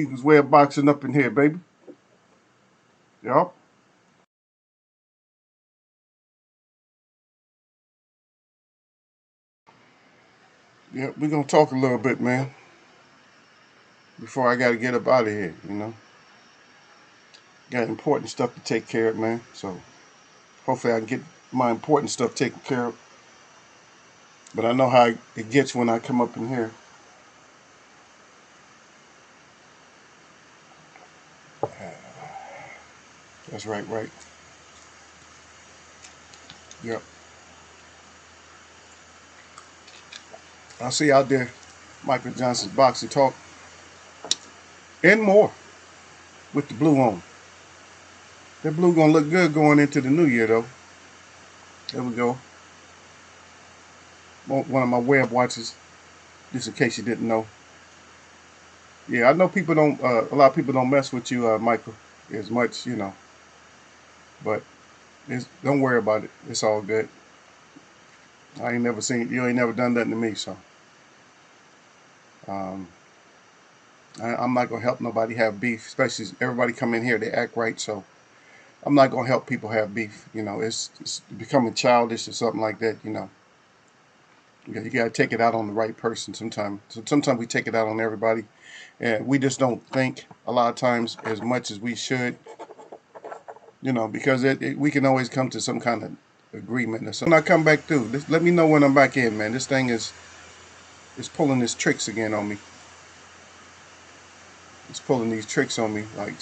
Eagles web boxing up in here, baby. Yup. Yep, we're gonna talk a little bit, man, before I gotta get up out of here, Got important stuff to take care of, man. So hopefully I can get my important stuff taken care of. But I know how it gets when I come up in here. That's right. Yep. I'll see you out there, Michael Johnson's Boxing Talk, and more with the blue on. That blue gonna look good going into the new year, though. There we go. One of my web watches, just in case you didn't know. Yeah, I know people don't. A lot of people don't mess with you, Michael, as much. But don't worry about it. It's all good. I ain't never seen you. Ain't never done nothing to me, so um, I'm not gonna help nobody have beef. Especially everybody come in here, they act right. So I'm not gonna help people have beef. It's becoming childish or something like that. You gotta take it out on the right person sometimes. So sometimes we take it out on everybody, and we just don't think a lot of times as much as we should. Because we can always come to some kind of agreement or something. When I come back through, let me know when I'm back in, man. This thing is pulling its tricks again on me. It's pulling these tricks on me, like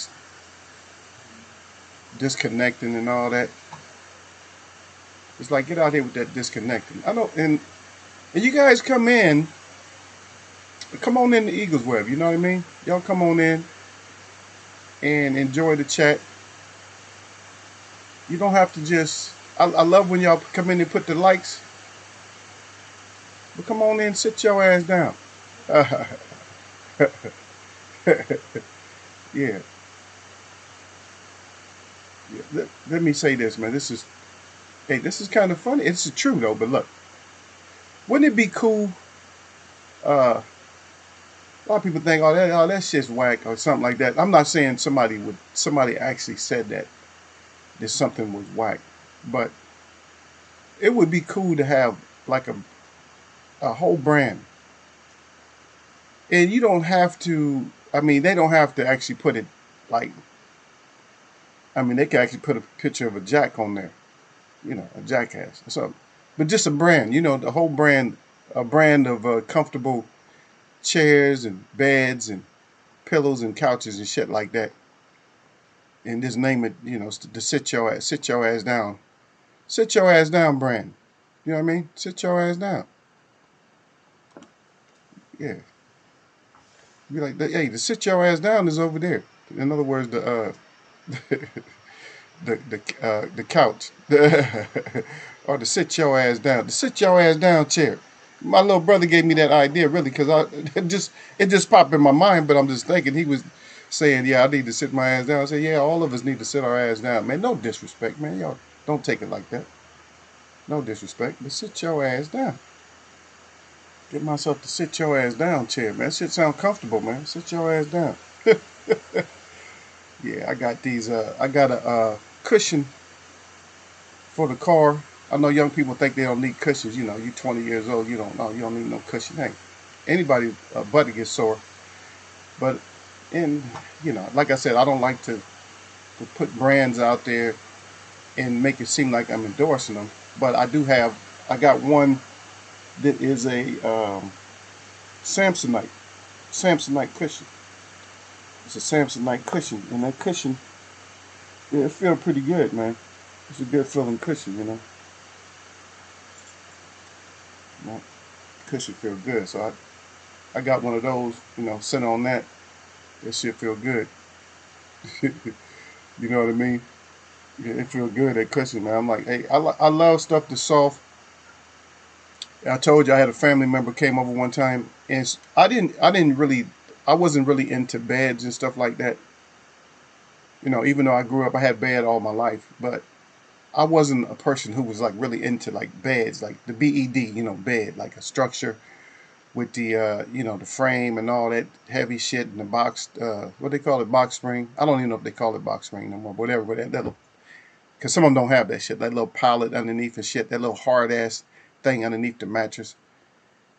disconnecting and all that. It's like, get out here with that disconnecting. I know, and you guys come on in the Eagles web. You know what I mean? Y'all come on in and enjoy the chat. You don't have to just. I love when y'all come in and put the likes, but come on in and sit your ass down. Yeah. Yeah. Let me say this, man. This is kind of funny. It's true though, but look, wouldn't it be cool? A lot of people think, that shit's whack or something like that. I'm not saying somebody actually said that something was whack, but it would be cool to have like a whole brand, and you don't have to. I mean, they don't have to actually put it like. I mean, they can actually put a picture of a jack on there, a jackass or something, but just a brand. The whole brand, a brand of comfortable chairs and beds and pillows and couches and shit like that, and just name it, to sit your ass down, brand. You know what I mean? Sit your ass down. Yeah, be like, hey, the sit your ass down is over there. In other words, the couch, or the sit your ass down, the sit your ass down chair. My little brother gave me that idea really because it just popped in my mind. But I'm just thinking he was saying, yeah, I need to sit my ass down. I said, yeah, all of us need to sit our ass down, man. No disrespect, man. Y'all don't take it like that. No disrespect, but sit your ass down. Get myself to sit your ass down chair, man. That shit sound comfortable, man. Sit your ass down. Yeah, I got these. I got a cushion for the car. I know young people think they don't need cushions. You 20 years old, you don't know. You don't need no cushion. Hey, anybody butt gets sore. But like I said, I don't like to put brands out there and make it seem like I'm endorsing them. But I got one that is a Samsonite cushion. It's a Samsonite cushion, and that cushion, yeah, it feels pretty good, man. It's a good feeling cushion. Well, cushion feel good, so I got one of those, sit on that. That shit feel good. You know what I mean? Yeah, it feel good, that cushion, man. I'm like, hey, I love stuff that's soft. I told you I had a family member came over one time, and I wasn't really into beds and stuff like that. Even though I grew up, I had bed all my life, but I wasn't a person who was like really into like beds, like the bed, bed, like a structure with the the frame and all that heavy shit and the box. What they call it, box spring. I don't even know if they call it box spring no more. Whatever, but that little, because some of them don't have that shit. That little pallet underneath and shit. That little hard ass thing underneath the mattress.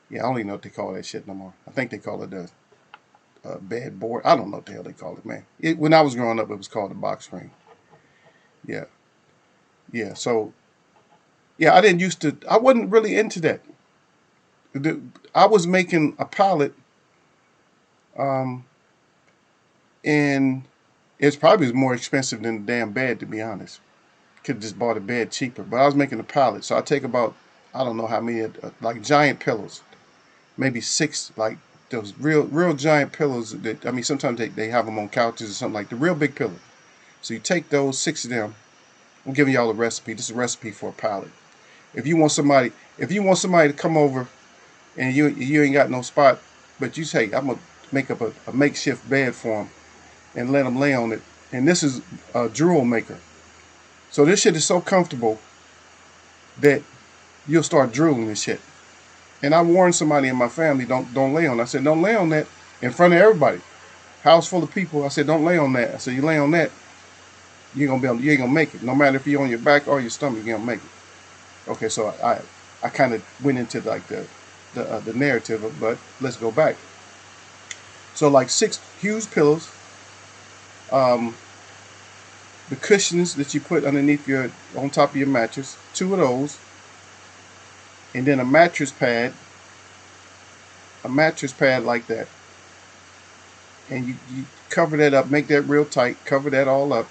Yeah, I don't even know what they call that shit no more. I think they call it the bed board. I don't know what the hell they call it, man. When I was growing up, it was called the box spring. Yeah, yeah. So yeah, I didn't used to. I wasn't really into that. I was making a pallet, um, and it's probably more expensive than the damn bed, to be honest. Could have just bought a bed cheaper, but I was making a pallet, so I take about, I don't know how many, like giant pillows, maybe six, like those real giant pillows that, I mean, sometimes they have them on couches or something, like the real big pillow. So you take those, six of them. I'm giving y'all a recipe. This is a recipe for a pallet. If you want somebody, if you want somebody to come over and you ain't got no spot, but you say, I'm gonna make up a makeshift bed for them and let them lay on it. And this is a drool maker. So this shit is so comfortable that you'll start drooling and shit. And I warned somebody in my family, don't lay on it. I said, don't lay on that in front of everybody. House full of people. I said, don't lay on that. I said, you lay on that, you ain't gonna make it. No matter if you're on your back or your stomach, you're gonna make it. Okay, so I kind of went into like the narrative, but let's go back. So like six huge pillows, um, the cushions that you put underneath on top of your mattress, two of those, and then a mattress pad like that, and you cover that up, make that real tight, cover that all up,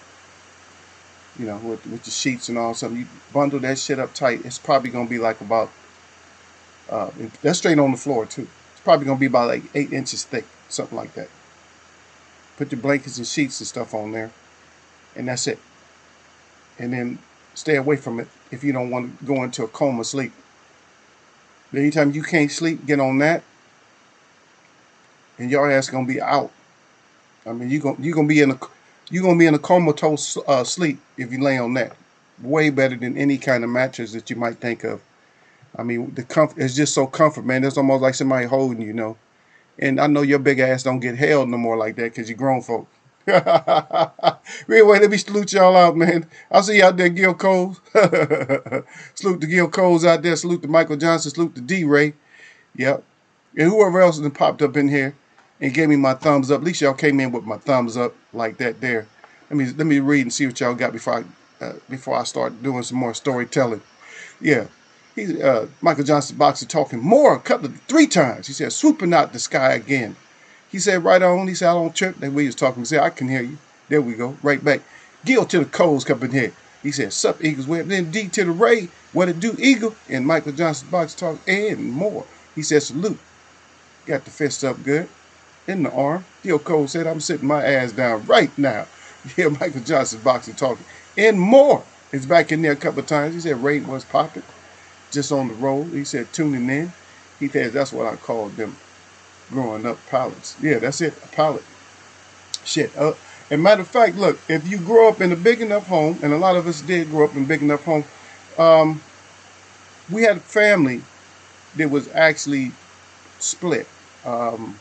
with the sheets and all something. You bundle that shit up tight. It's probably gonna be like about that's straight on the floor too. It's probably gonna be about like 8 inches thick, something like that. Put your blankets and sheets and stuff on there, and that's it. And then stay away from it if you don't want to go into a coma sleep. Anytime you can't sleep, get on that, and your ass gonna be out. I mean, you gonna be in a comatose sleep if you lay on that. Way better than any kind of mattress that you might think of. I mean, the comfort is just so comfort, man. It's almost like somebody holding you. And I know your big ass don't get held no more like that because you're grown folk. Anyway, let me salute y'all out, man. I'll see you out there, Gil Coles. Salute to Gil Coles out there. Salute to Michael Johnson. Salute to D-Ray. Yep. And whoever else has popped up in here and gave me my thumbs up. At least y'all came in with my thumbs up like that there. Let me read and see what y'all got before I start doing some more storytelling. Yeah. He's Michael Johnson boxer talking more, cut it 3 times. He said, swooping out the sky again. He said, right on. He said, I don't trip. Then we was talking. He said, I can hear you. There we go. Right back. Gil to the Coles come in here. He said, sup, Eagles. Then D to the Ray. What it do, Eagle? And Michael Johnson boxer talk and more. He said, salute. Got the fist up good. In the arm. Gil Coles said, I'm sitting my ass down right now. Yeah, Michael Johnson boxing talking. And more. It's back in there a couple of times. He said, Ray was popping. Just on the roll. He said, tuning in. He said, that's what I called them growing up, pallets. Yeah, that's it, a pallet. Shit. And matter of fact, look, if you grow up in a big enough home, and a lot of us did grow up in a big enough home, we had a family that was actually split. God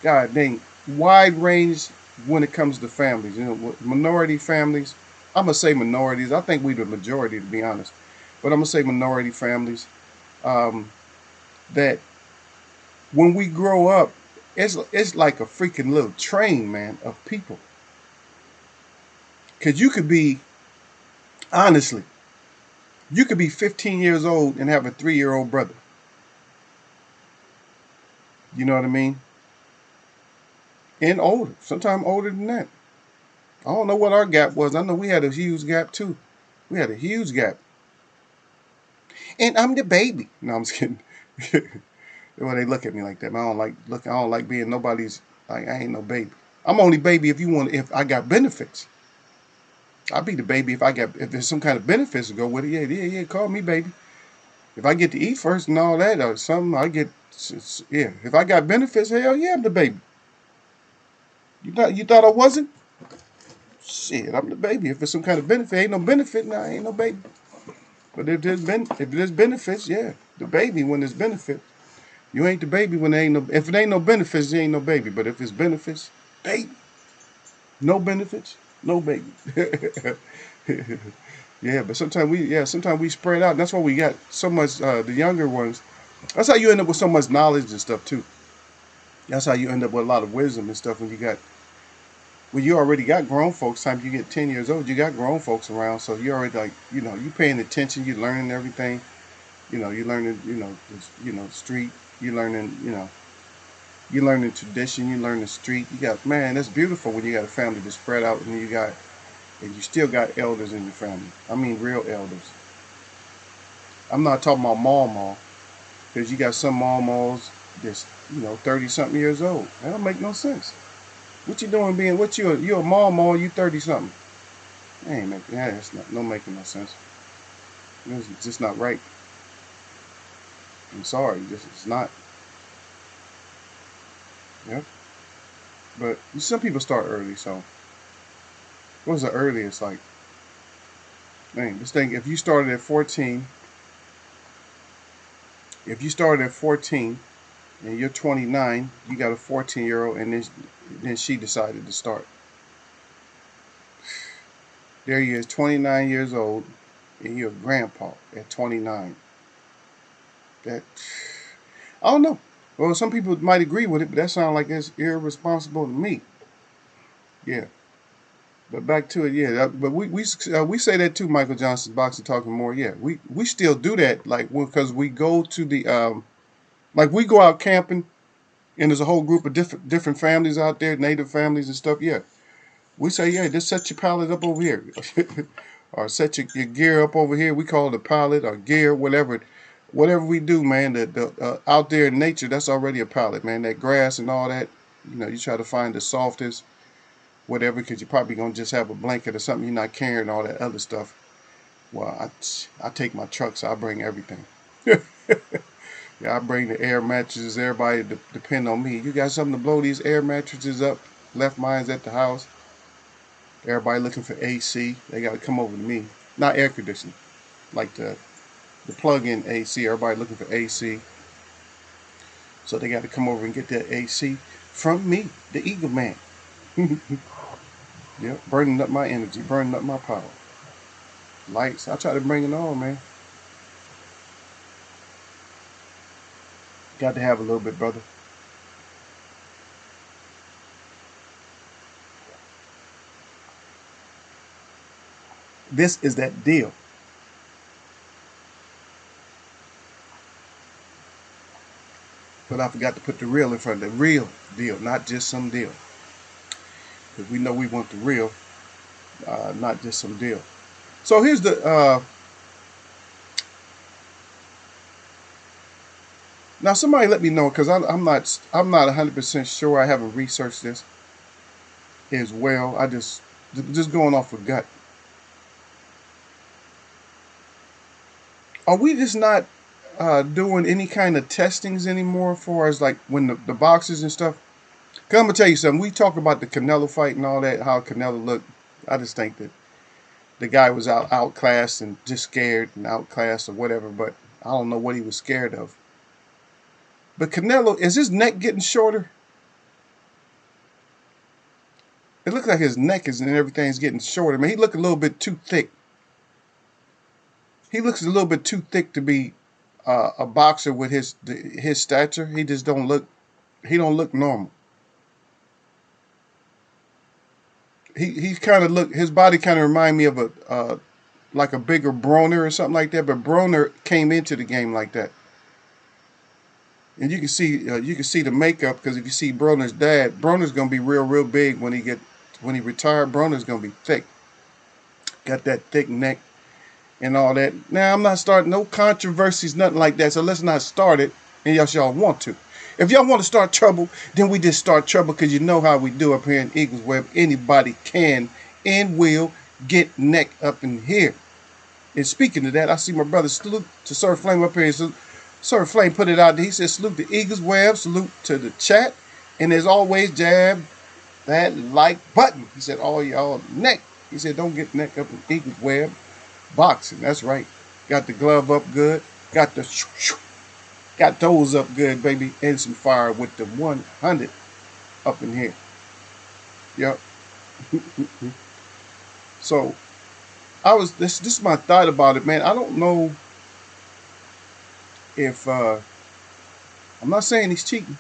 dang, wide range when it comes to families. Minority families. I'm going to say minorities. I think we're the majority, to be honest. But I'm going to say minority families, that when we grow up, it's like a freaking little train, man, of people. Because honestly, you could be 15 years old and have a 3-year-old brother. You know what I mean? And older, sometimes older than that. I don't know what our gap was. I know we had a huge gap too. We had a huge gap. And I'm the baby. No, I'm just kidding. When they look at me like that, man, I don't like being nobody's. Like, I ain't no baby. I'm only baby if I got benefits. I'll be the baby if there's some kind of benefits to go with it. Yeah, call me baby. If I get to eat first and all that or something, yeah. If I got benefits, hell yeah, I'm the baby. You thought I wasn't? Shit, I'm the baby. If there's some kind of benefit, ain't no benefit, nah, I ain't no baby. But if there's benefits, yeah, the baby when there's benefit. You ain't the baby when there ain't no. If it ain't no benefits, you ain't no baby. But if it's benefits, baby. No benefits, no baby. Yeah, but sometimes we spread out. That's why we got so much. The younger ones. That's how you end up with so much knowledge and stuff too. That's how you end up with a lot of wisdom and stuff when you already got grown folks. Time you get 10 years old, you got grown folks around, so you already like you paying attention, you learning everything. You learning street. You learning you learning tradition. You learn the street. You got man, that's beautiful when you got a family to spread out and you still got elders in your family. I mean, real elders. I'm not talking about mall because you got some malls that's 30 something years old. That don't make no sense. What you doing being what you a mall you 30 something? Ain't making it's not no making no sense. It's just not right. I'm sorry, this is not. Yeah, but some people start early. So what's the earliest? Like, man, this thing. If you started at 14, if you started at 14 and you're 29, you got a 14-year-old, and then she decided to start. There he is, 29 years old, and you're a grandpa at 29. That I don't know. Well, some people might agree with it, but that sounds like it's irresponsible to me. Yeah. But back to it, yeah. But we say that too. Michael Johnson's boxing talking more. Yeah, we still do that, like because we go to the like we go out camping, and there's a whole group of different families out there, native families and stuff. Yeah, we say, yeah, just set your pallet up over here, or set your gear up over here. We call it a pallet or gear, whatever we do, man. The out there in nature, that's already a pallet, man. That grass and all that. You try to find the softest whatever, because you're probably gonna just have a blanket or something. You're not carrying all that other stuff. Well, I take my truck, so I bring everything. Yeah, I bring the air mattresses. Everybody depend on me. You got something to blow these air mattresses up? Left mines at the house. Everybody looking for AC. They got to come over to me. Not air conditioning, like the plug-in AC. Everybody looking for AC, so they got to come over and get that AC from me, the Eagle Man. Yeah, burning up my energy, burning up my power. Lights. I try to bring it on, man. Got to have a little bit, brother. This is that deal. But I forgot to put the real in front of the real deal, not just some deal. Because we know we want the real, not just some deal. So here's the. Now somebody let me know, because I'm not 100% sure. I haven't researched this as well. I just going off of gut. Are we just not doing any kind of testings anymore, as far as like when the boxers and stuff? Cause I'm gonna tell you something. We talk about the Canelo fight and all that, how Canelo looked. I just think that the guy was outclassed and just scared and outclassed or whatever. But I don't know what he was scared of. But Canelo, is his neck getting shorter? It looks like his neck and everything's getting shorter. Man, he looked a little bit too thick. He looks a little bit too thick to be a boxer with his stature. He just don't look. He don't look normal. He kind of look. His body kind of remind me of a like a bigger Broner or something like that. But Broner came into the game like that, and you can see the makeup, because if you see Broner's dad, Broner's gonna be real big when he retired. Broner's gonna be thick. Got that thick neck and all that. Now, I'm not starting no controversies, nothing like that. So let's not start it unless y'all want to. If y'all want to start trouble, then we just start trouble, because you know how we do up here in Eagles Web. Anybody can and will get neck up in here. And speaking of that, I see my brother salute to Sir Flame up here. So Sir Flame put it out there. He said, salute to Eagles Web, salute to the chat. And as always, jab that like button. He said, all y'all neck. He said, don't get neck up in Eagles Web boxing. That's right. Got the glove up good. Got the shoo, shoo. Got those up good, baby, and some fire with the 100 up in here. Yep. So I was this is my thought about it, man. I don't know if I'm not saying he's cheating,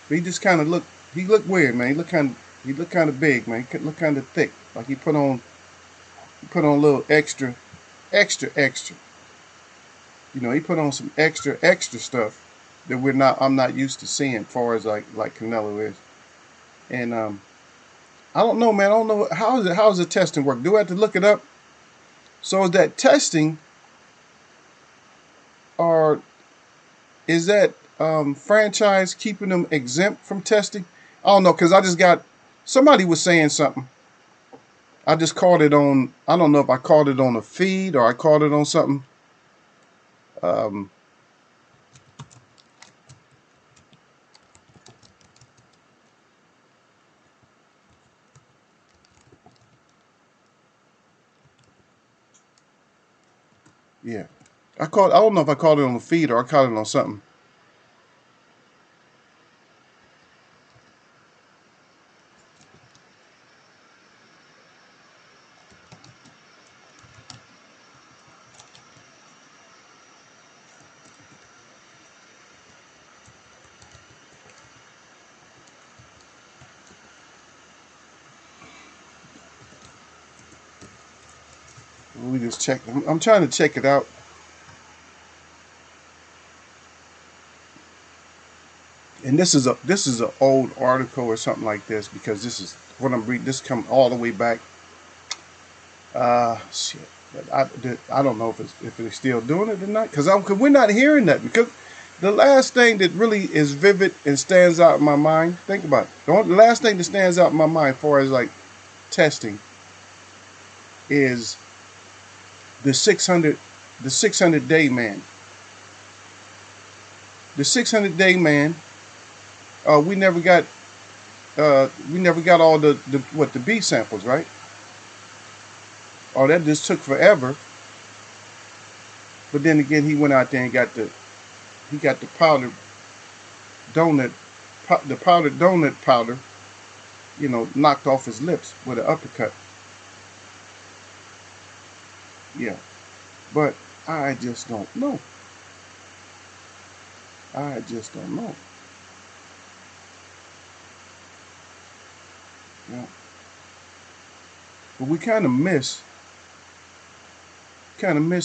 but he just kind of looked weird, man. He looked kind of big, man. He looked kind of thick, like he put on a little extra. You know, he put on some extra stuff that I'm not used to seeing, as far as like Canelo is. And I don't know, man. I don't know how's the testing work. Do I have to look it up? So is that testing, or is that franchise keeping them exempt from testing? I don't know, because I just got somebody was saying something. I just caught it on. I don't know if I caught it on a feed or I caught it on something. Um, yeah, I caught. I don't know if I caught it on a feed or I caught it on something. We just check. I'm trying to check it out. And this is a old article or something like this, because this is what I'm reading. This come all the way back. Shit. But I don't know if they're still doing it or not, because we're not hearing that. Because the last thing that really is vivid and stands out in my mind. Think about it. The last thing that stands out in my mind, as far as like testing, is the 600 day man. The 600-day man. We never got all the B samples, right? Oh, that just took forever. But then again, he went out there and got the donut powdered donut powder, knocked off his lips with an uppercut. Yeah, but I just don't know. I just don't know. Yeah, but we kind of miss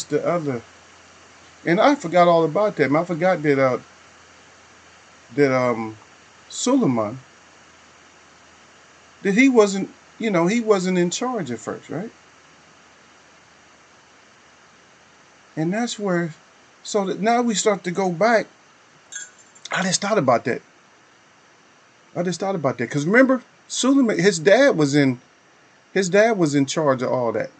the other. And I forgot all about that. Man. I forgot that Suleiman, that he wasn't in charge at first, right? And that's where, so that now we start to go back. I just thought about that. Because remember, Suleiman, his dad was in charge of all that.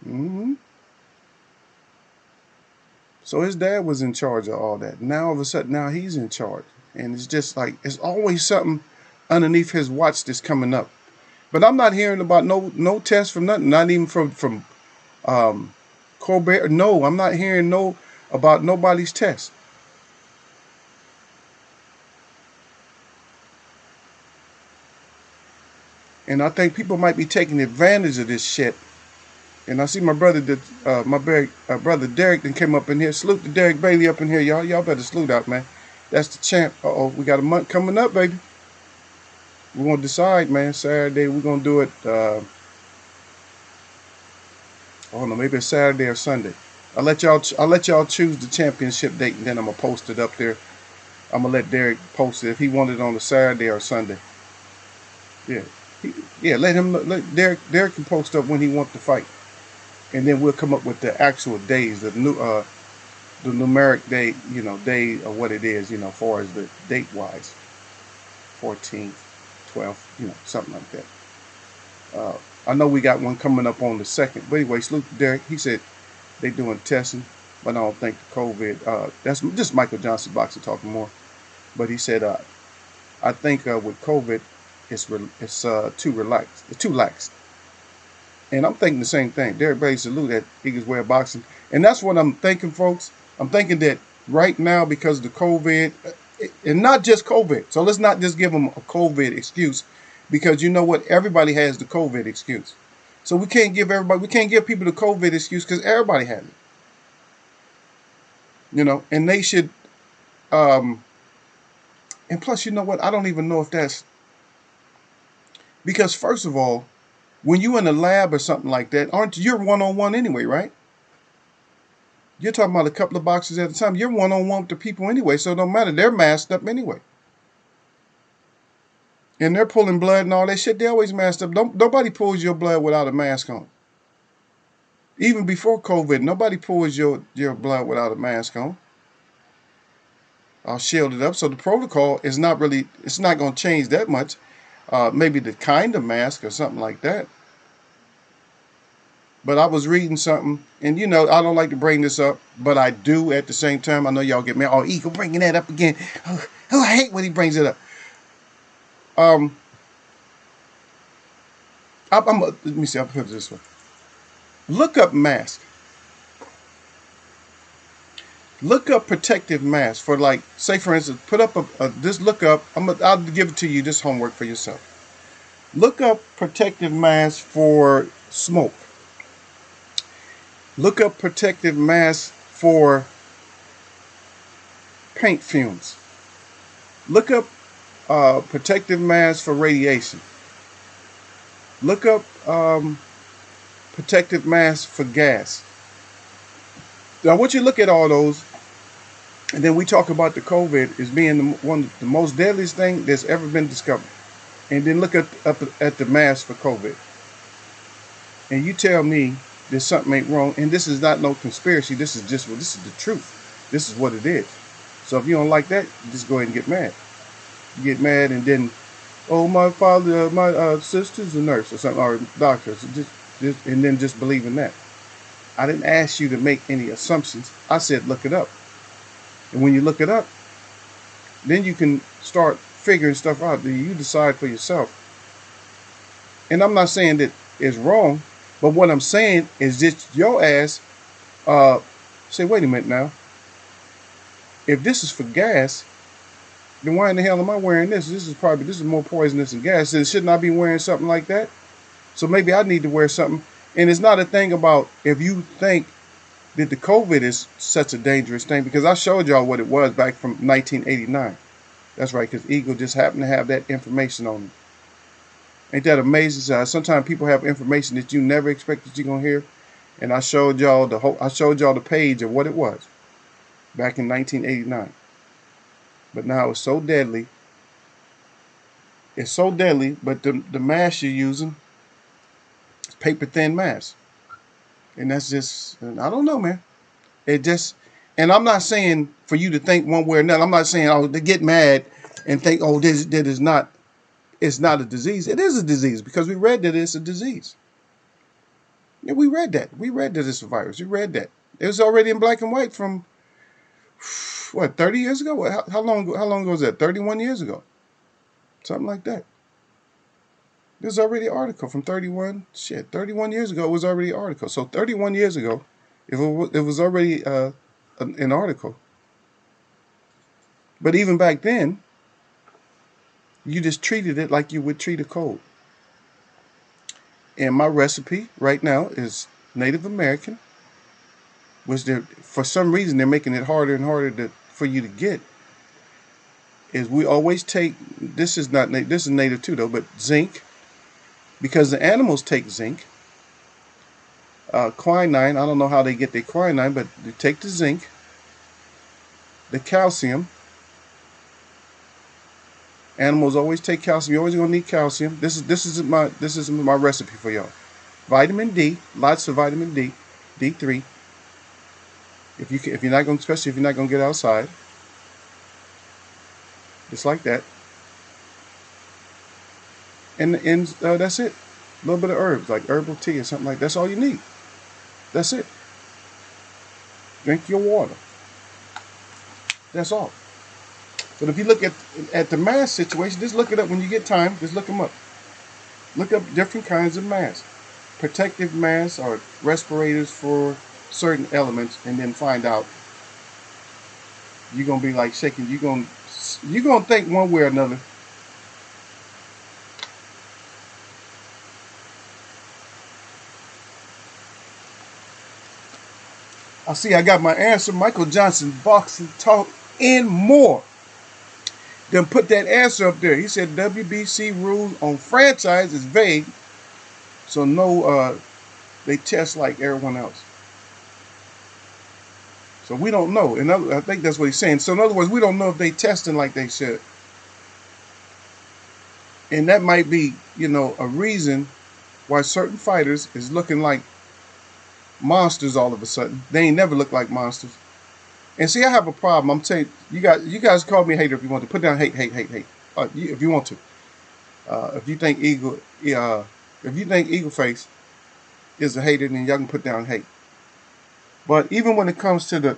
hmm So his dad was in charge of all that. Now all of a sudden, now he's in charge, and it's just like it's always something underneath his watch that's coming up. But I'm not hearing about no test from nothing. Not even from um, Colbert. No, I'm not hearing no about nobody's test. And I think people might be taking advantage of this shit. And I see my brother, brother Derek, then came up in here. Salute to Derek Bailey up in here, y'all. Y'all better salute out, man. That's the champ. We got a month coming up, baby. We're gonna decide, man. Saturday, we're gonna do it. I don't know, maybe it's Saturday or Sunday. I'll let y'all choose the championship date, and then I'm gonna post it up there. I'm gonna let Derek post it if he wanted it on a Saturday or Sunday. Yeah, yeah. Let Derek can post up when he wants to fight, and then we'll come up with the actual days, the numeric day, day of what it is, as far as the date wise, 14th, 12th, something like that. Uh, I know we got one coming up on the second. But anyway, salute to Derek. He said they doing testing, but I don't think the COVID. That's just Michael Johnson boxer talking more. But he said, I think with COVID, it's too relaxed. It's too lax. And I'm thinking the same thing. Derek Brady salute at Eagles Way of Boxing. And that's what I'm thinking, folks. I'm thinking that right now, because of the COVID, and not just COVID. So let's not just give them a COVID excuse, because you know what? Everybody has the COVID excuse. So we can't give people the COVID excuse, because everybody has it. And they should, um, and plus, you know what? I don't even know if that's, because first of all, when you in a lab or something like that, aren't you're one-on-one anyway, right? You're talking about a couple of boxes at a time. You're one-on-one with the people anyway, so it don't matter. They're masked up anyway. And they're pulling blood and all that shit. They always masked up. Nobody pulls your blood without a mask on. Even before COVID, nobody pulls your blood without a mask on. I'll shield it up. So the protocol is not really, it's not going to change that much. Maybe the kind of mask or something like that. But I was reading something, and I don't like to bring this up, but I do at the same time. I know y'all get mad. Oh, Eagle bringing that up again. Oh, I hate when he brings it up. Let me see. I'll put it this way. Look up mask. Look up protective mask for, like, say for instance, put up just look up. I'll give it to you. This homework for yourself. Look up protective mask for smoke. Look up protective masks for paint fumes. Look up protective masks for radiation. Look up protective masks for gas. Now, I want you to look at all those, and then we talk about the COVID as being one of the most deadliest thing that's ever been discovered. And then look up at the mask for COVID. And you tell me there's something ain't wrong. And this is not no conspiracy. This is the truth. This is what it is. So if you don't like that, just go ahead and get mad. You get mad, and then, oh, my father, my sister's a nurse or something, or doctor. So and then just believe in that. I didn't ask you to make any assumptions. I said look it up. And when you look it up, then you can start figuring stuff out. You decide for yourself. And I'm not saying that it's wrong, but what I'm saying is just your ass say, wait a minute now. If this is for gas, then why in the hell am I wearing this? This is more poisonous than gas. So shouldn't I be wearing something like that? So maybe I need to wear something. And it's not a thing about if you think that the COVID is such a dangerous thing, because I showed y'all what it was back from 1989. That's right, because Eagle just happened to have that information on him. Ain't that amazing? Sometimes people have information that you never expected you're gonna hear. And I showed y'all the page of what it was back in 1989. But now it's so deadly. It's so deadly, but the mask you're using is paper thin mask. And that's just, I don't know, man. And I'm not saying for you to think one way or another. I'm not saying, to get mad and think, that is not, it's not a disease. It is a disease, because we read that it's a disease. Yeah, we read that. We read that it's a virus. We read that. It was already in black and white from, 30 years ago? How long ago was that? 31 years ago. Something like that. There's already an article from 31 years ago. It was already an article. So 31 years ago, it was already an article. But even back then, you just treated it like you would treat a cold. And my recipe right now is Native American, which for some reason they're making it harder and harder for you to get. Is we always take, this is native too though, but zinc, because the animals take zinc. Quinine, I don't know how they get their quinine, but they take the zinc, the calcium. Animals always take calcium. You're always gonna need calcium. This is my recipe for y'all. Vitamin D, lots of vitamin D, D3. If you're not gonna, especially if you're not gonna get outside, just like that. And that's it. A little bit of herbs, like herbal tea or something like that. That's all you need. That's it. Drink your water. That's all. But if you look at the mask situation, just look it up when you get time. Just look them up. Look up different kinds of masks. protective masks or respirators for certain elements, and then find out, you're gonna be like shaking. You're gonna think one way or another. I see. I got my answer. Michael Johnson, boxing talk and more. Then put that answer up there. He said WBC rules on franchise is vague, so no, they test like everyone else. So we don't know. I think that's what he's saying. So in other words, we don't know if they testing like they should, and that might be, a reason why certain fighters is looking like monsters all of a sudden. They ain't never looked like monsters. And see, I have a problem. I'm telling you guys call me a hater if you want to. Put down hate, hate, hate, hate. If you want to. If you think Eagle Face is a hater, then y'all can put down hate. But even when it comes to the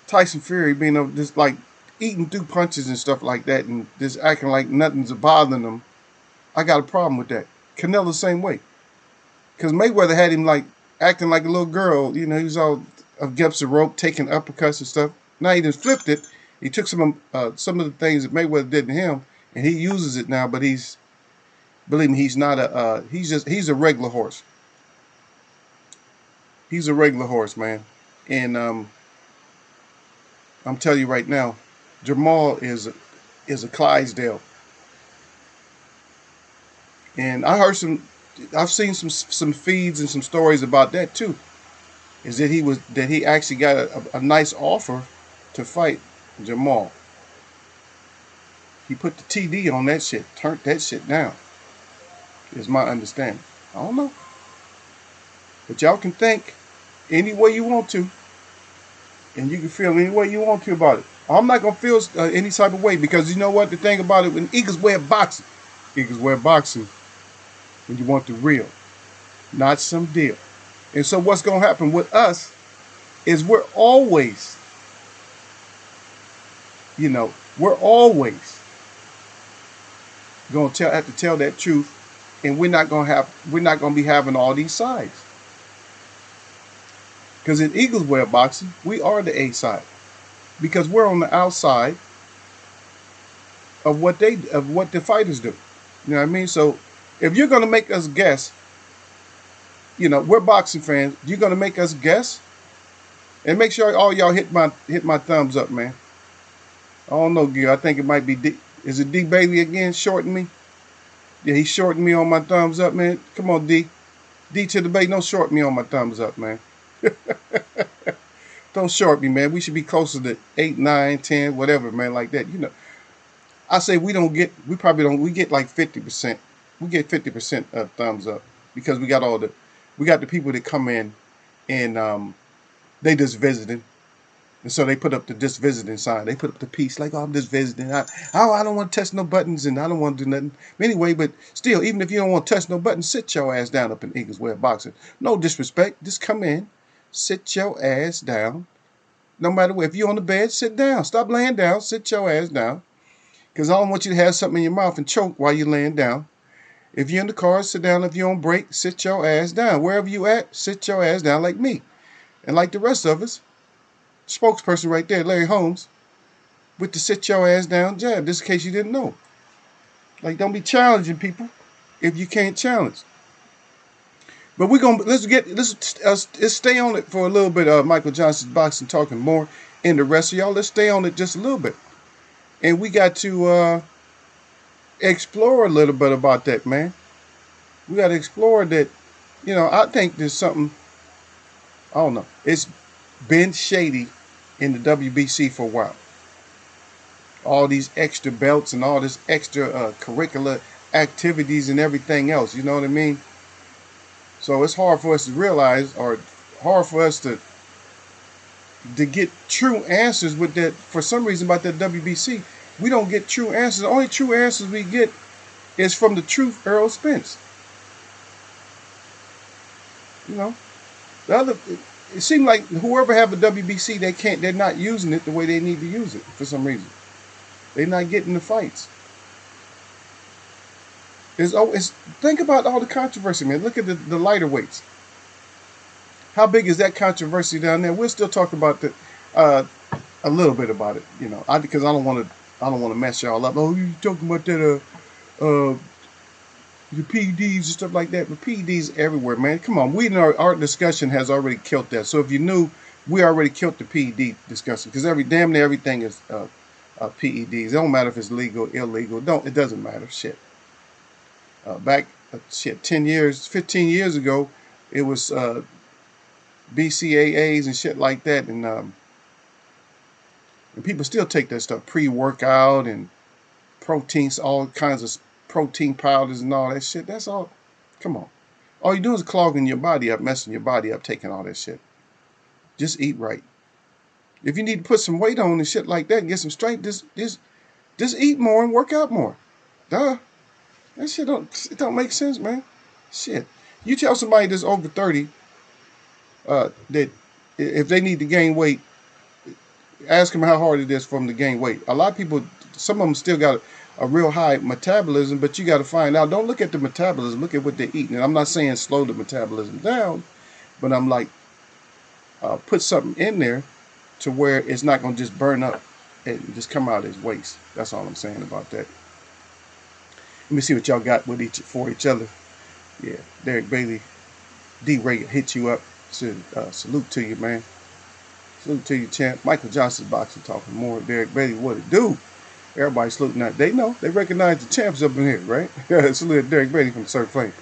Tyson Fury being just like eating through punches and stuff like that, and just acting like nothing's bothering them, I got a problem with that. Canelo the same way, because Mayweather had him like acting like a little girl. He was all against the rope, taking uppercuts and stuff. Now he just flipped it. He took some of the things that Mayweather did to him, and he uses it now. But believe me, he's not he's a regular horse. He's a regular horse, man. And I'm telling you right now, Jamal is a Clydesdale. And I've seen some feeds and some stories about that too. Is that he actually got a nice offer to fight Jamal. He put the TD on that shit, turned that shit down. Is my understanding. I don't know, but y'all can think any way you want to, and you can feel any way you want to about it. I'm not gonna feel any type of way, because you know what? The thing about it, when Eagles wear boxing, when you want the real, not some deal. And so what's gonna happen with us is we're always gonna have to tell that truth, and we're not gonna be having all these sides. Because in Eagles wear boxing, we are the A side, because we're on the outside of what the fighters do. You know what I mean? So if you're gonna make us guess, we're boxing fans. You're gonna make us guess, and make sure all y'all hit my thumbs up, man. I don't know, Gil. I think it might be D. Is it D Bailey again? Shorting me? Yeah, he's shorting me on my thumbs up, man. Come on, D. D to the bay. Don't short me on my thumbs up, man. Don't short me, man. We should be closer to 8, 9, 10, whatever, man, like that. I say we get like 50%. We get 50% of thumbs up, because we got the people that come in, and they just visiting. And so they put up the just visiting sign. They put up the piece like, oh, I'm just visiting. I don't want to touch no buttons, and I don't want to do nothing. Anyway, but still, even if you don't want to touch no buttons, sit your ass down up in Eagles Way of Boxing. No disrespect. Just come in, sit your ass down. No matter what. If you're on the bed, sit down. Stop laying down. Sit your ass down. Because I don't want you to have something in your mouth and choke while you're laying down. If you're in the car, sit down. If you're on break, sit your ass down. Wherever you at, sit your ass down like me. And like the rest of us. Spokesperson right there, Larry Holmes, with the sit your ass down jab, just in case you didn't know. Like, don't be challenging people if you can't challenge. But let's stay on it for a little bit. Michael Johnson's boxing talking more, and the rest of y'all, let's stay on it just a little bit. And we got to explore a little bit about that, man. We got to explore that. I think there's something. I don't know. It's been shady in the WBC for a while. All these extra belts and all this extra curricular activities and everything else. You know what I mean? So it's hard for us to realize, or hard for us to get true answers with that. For some reason, about that WBC, we don't get true answers. The only true answers we get is from the truth, Earl Spence. The other. It seems like whoever have a WBC, they're not using it the way they need to use it for some reason. They're not getting the fights. Think about all the controversy, man. Look at the lighter weights. How big is that controversy down there? We'll still talk about uh, a little bit about it, because I don't want to mess y'all up. Oh, you talking about that the PEDs and stuff like that? But PEDs everywhere, man. Come on, we in our discussion has already killed that. So if you knew, we already killed the PED discussion because damn near everything is PEDs. It don't matter if it's legal, illegal. It doesn't matter. Shit. Back 10 years, 15 years ago, it was BCAAs and shit like that, and people still take that stuff, pre-workout and proteins, all kinds of protein powders and all that shit. That's all. Come on. All you do is clogging your body up, messing your body up, taking all that shit. Just eat right. If you need to put some weight on and shit like that and get some strength, just eat more and work out more. Duh. That shit don't make sense, man. Shit. You tell somebody that's over 30 that if they need to gain weight, ask them how hard it is for them to gain weight. A lot of people, some of them still got a real high metabolism, but you got to find out. Don't look at the metabolism. Look at what they're eating. And I'm not saying slow the metabolism down, but I'm like, put something in there to where it's not going to just burn up and just come out as waste. That's all I'm saying about that. Let me see what y'all got with for each other. Yeah, Derek Bailey, D-Ray hit you up. Salute to you, man. Salute to you, champ. Michael Johnson's boxing talking more. Derek Bailey, what it do? Everybody saluting that. They know. They recognize the champs up in here, right? Salute Derek Bailey from Surf Flame.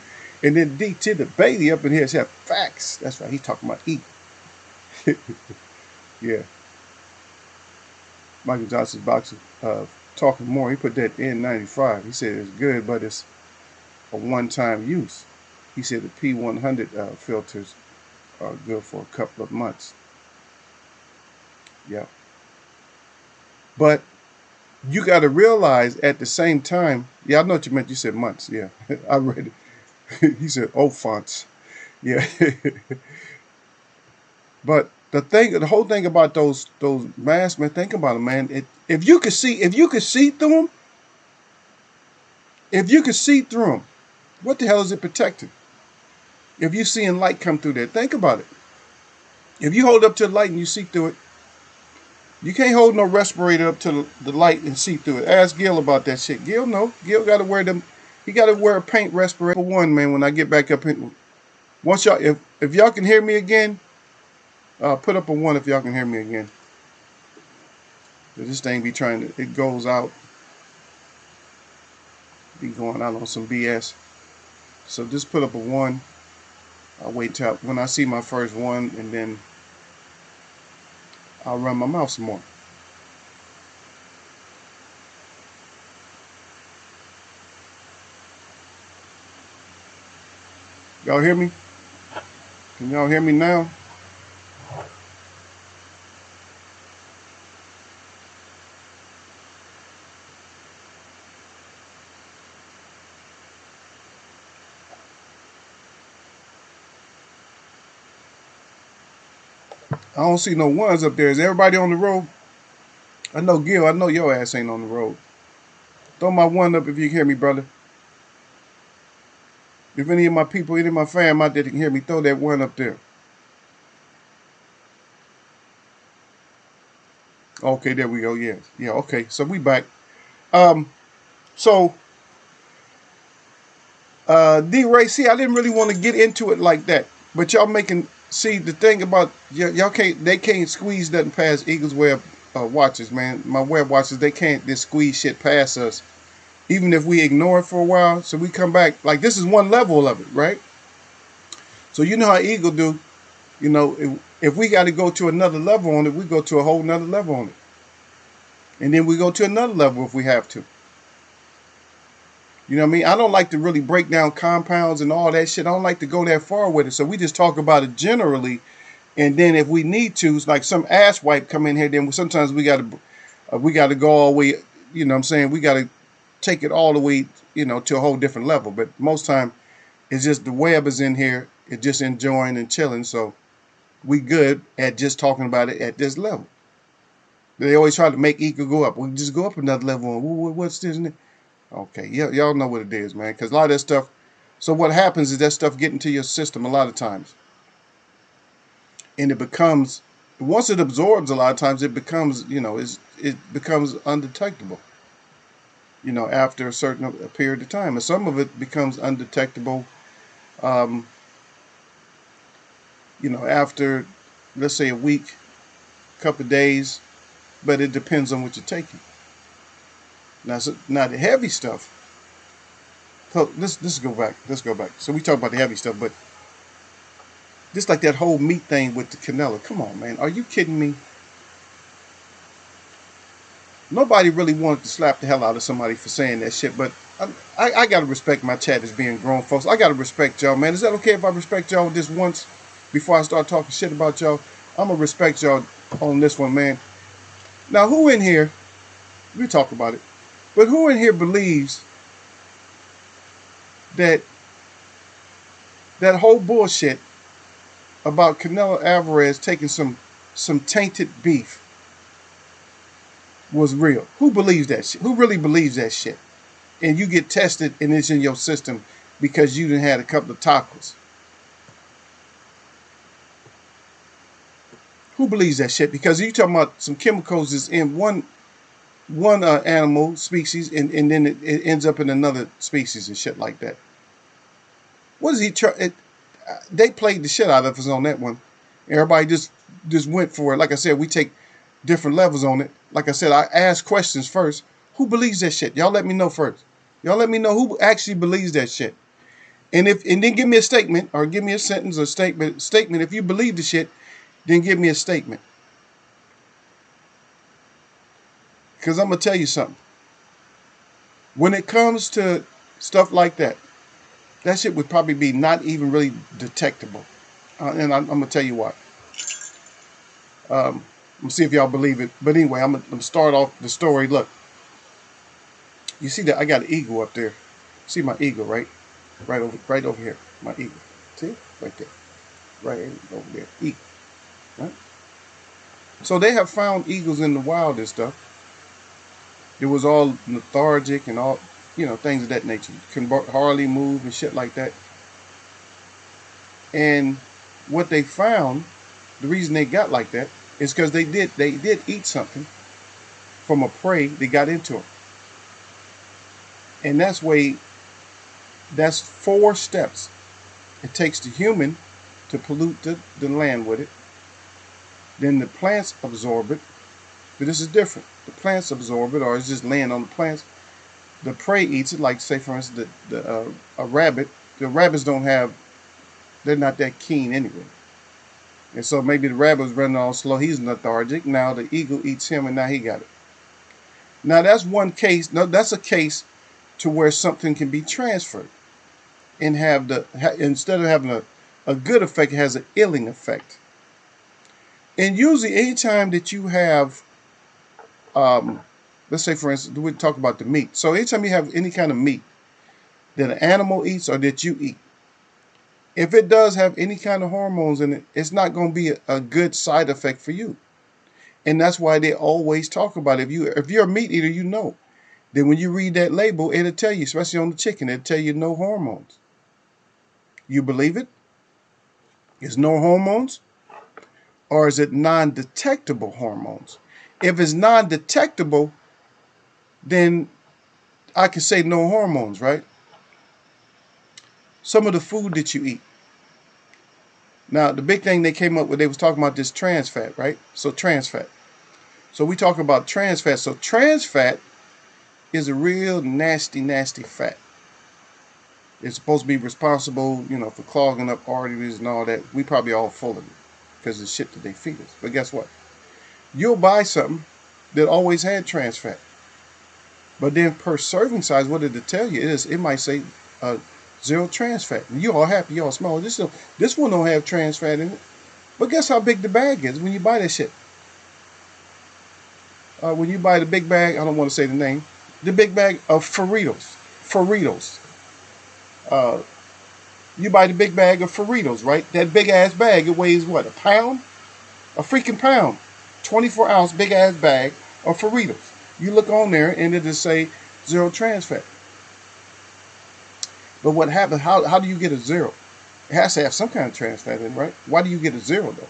And then D.T. the Bailey up in here said facts. That's right. He's talking about eat. Yeah. Michael Johnson's boxing talking more. He put that in 95. He said it's good, but it's a one-time use. He said the P100 filters are good for a couple of months. Yeah. But you got to realize at the same time, yeah, I know what you meant. You said months. Yeah, I read it. He said, oh, fonts. Yeah. But the whole thing about those masks, man, think about them, man. If you could see through them, what the hell is it protecting? If you seeing light come through there, think about it. If you hold up to the light and you see through it, you can't hold no respirator up to the light and see through it. Ask Gil about that shit. Gil got to wear them. He got to wear a paint respirator for one, man. When I get back up in, once y'all, if y'all can hear me again, put up a 1 if y'all can hear me again. This thing be it goes out, be going out on some BS. So just put up a 1. I'll wait till when I see my first 1, and then I'll run my mouth some more. Y'all hear me? Can y'all hear me now? I don't see no 1s up there. Is everybody on the road? I know Gil. I know your ass ain't on the road. Throw my 1 up if you can hear me, brother. If any of my people, any of my fam out there can hear me, throw that 1 up there. Okay, there we go. Yeah. Okay. So we back. So D-Ray, see, I didn't really want to get into it like that, but y'all see the thing about y'all they can't squeeze nothing past Eagles Web watches, man. My web watches, they can't just squeeze shit past us, even if we ignore it for a while. So we come back like this is one level of it, right? So you know how Eagle do, if we got to go to another level on it, we go to a whole nother level on it, and then we go to another level if we have to. You know what I mean? I don't like to really break down compounds and all that shit. I don't like to go that far with it. So we just talk about it generally. And then if we need to, it's like some ass wipe come in here, then sometimes we got to go all the way, you know what I'm saying? We got to take it all the way, to a whole different level. But most time it's just the web is in here. It's just enjoying and chilling. So we good at just talking about it at this level. They always try to make Eco go up. We just go up another level. What's this? Okay, yeah, y'all know what it is, man. Because a lot of that stuff. So what happens is that stuff get into your system a lot of times, and it becomes once it absorbs a lot of times it becomes it becomes undetectable. After a certain period of time, and some of it becomes undetectable. Um, after let's say a week, couple of days, but it depends on what you're taking. Now the heavy stuff. So let's go back. Let's go back. So we talk about the heavy stuff, but just like that whole meat thing with the canola. Come on, man. Are you kidding me? Nobody really wanted to slap the hell out of somebody for saying that shit, but I got to respect my chat as being grown folks. I got to respect y'all, man. Is that okay if I respect y'all just once before I start talking shit about y'all? I'm going to respect y'all on this one, man. Now, who in here, we talk about it, but who in here believes that that whole bullshit about Canelo Alvarez taking some tainted beef was real? Who believes that shit? Who really believes that shit? And you get tested and it's in your system because you done had a couple of tacos. Who believes that shit? Because you talking about some chemicals is in one animal species and then it ends up in another species and shit like that. What is he trying? They played the shit out of us on that one. Everybody just went for it. Like I said, we take different levels on it. Like I said, I ask questions first. Who believes that shit? Y'all let me know first. Y'all let me know who actually believes that shit. And then give me a statement or give me a sentence or statement. If you believe the shit, then give me a statement. Because I'm gonna tell you something. When it comes to stuff like that, that shit would probably be not even really detectable. And I'm gonna tell you why. I'm gonna see if y'all believe it. But anyway, I'm gonna start off the story. Look, you see that I got an eagle up there. See my eagle, right? Right over here. My eagle. See? Right there. Right over there. Eagle. Right? So they have found eagles in the wild and stuff. It was all lethargic and all, things of that nature. Can hardly move and shit like that. And what they found, the reason they got like that is because they did eat something from a prey that got into them. And that's 4 steps. It takes the human to pollute the land with it. Then the plants absorb it. But this is different. The plants absorb it, or it's just laying on the plants. The prey eats it, like say for instance a rabbit. The rabbits they're not that keen anyway. And so maybe the rabbit was running all slow. He's lethargic. Now the eagle eats him, and now he got it. Now that's one case. No, that's a case to where something can be transferred and instead of having a good effect, it has an illing effect. And usually, anytime that you have, let's say for instance, we talk about the meat. So anytime you have any kind of meat that an animal eats or that you eat, if it does have any kind of hormones in it, it's not going to be a good side effect for you. And that's why they always talk about it. If you're a meat eater, then when you read that label, it'll tell you, especially on the chicken, it'll tell you no hormones. You believe it? Is no hormones? Or is it non-detectable hormones? If it's non-detectable, then I can say no hormones, right? Some of the food that you eat. Now, the big thing they came up with, they was talking about this trans fat, right? So trans fat. So we talk about trans fat. So trans fat is a real nasty, nasty fat. It's supposed to be responsible, for clogging up arteries and all that. We probably all full of it because of the shit that they feed us. But guess what? You'll buy something that always had trans fat. But then per serving size, what did it tell you? It might say 0 trans fat. And you all happy, you all small. This one don't have trans fat in it. But guess how big the bag is when you buy that shit? When you buy the big bag, I don't want to say the name, the big bag of Fritos. You buy the big bag of Fritos, right? That big ass bag, it weighs what, a pound? A freaking pound. 24-ounce big ass bag of Fritos. You look on there and it'll say 0 trans fat. But what happens? How do you get a zero? It has to have some kind of trans fat in, right? Why do you get a zero though?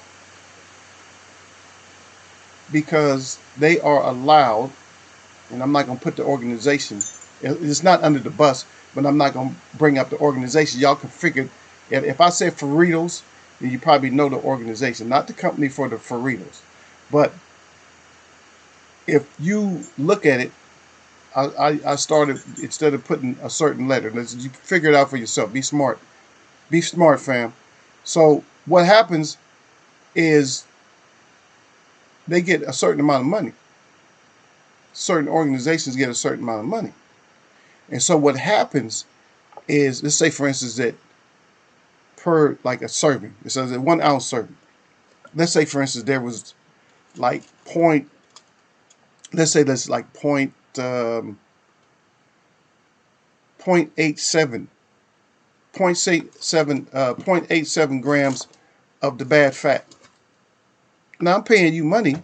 Because they are allowed, and I'm not going to put the organization. It's not under the bus, but I'm not going to bring up the organization. Y'all can figure. If I say Faritos, then you probably know the organization, not the company for the Faritos. But if you look at it, I started, instead of putting a certain letter, you figure it out for yourself. Be smart. Be smart, fam. So what happens is they get a certain amount of money. Certain organizations get a certain amount of money. And so what happens is, let's say for instance that per like a serving, it says a 1 ounce serving. Let's say for instance there was like point, let's say that's like 0.87 0.87 grams of the bad fat. Now I'm paying you money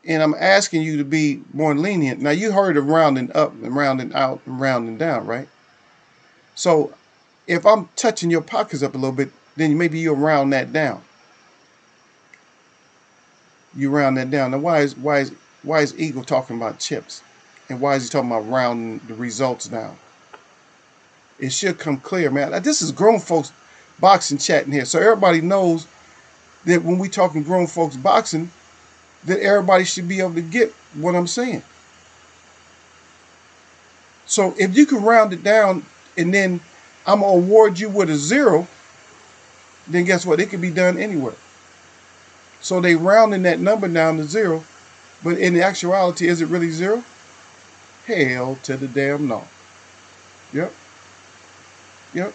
and I'm asking you to be more lenient. Now you heard of rounding up and rounding out and rounding down, right? So if I'm touching your pockets up a little bit, then maybe you'll round that down. You round that down. Now why is Eagle talking about chips? And why is he talking about rounding the results down? It should come clear, man. This is grown folks boxing chat in here. So everybody knows that when we talking grown folks boxing, that everybody should be able to get what I'm saying. So if you can round it down and then I'm going to award you with a zero, then guess what? It can be done anywhere. So they rounding that number down to zero, but in actuality, is it really zero? Hell to the damn no. Yep. Yep.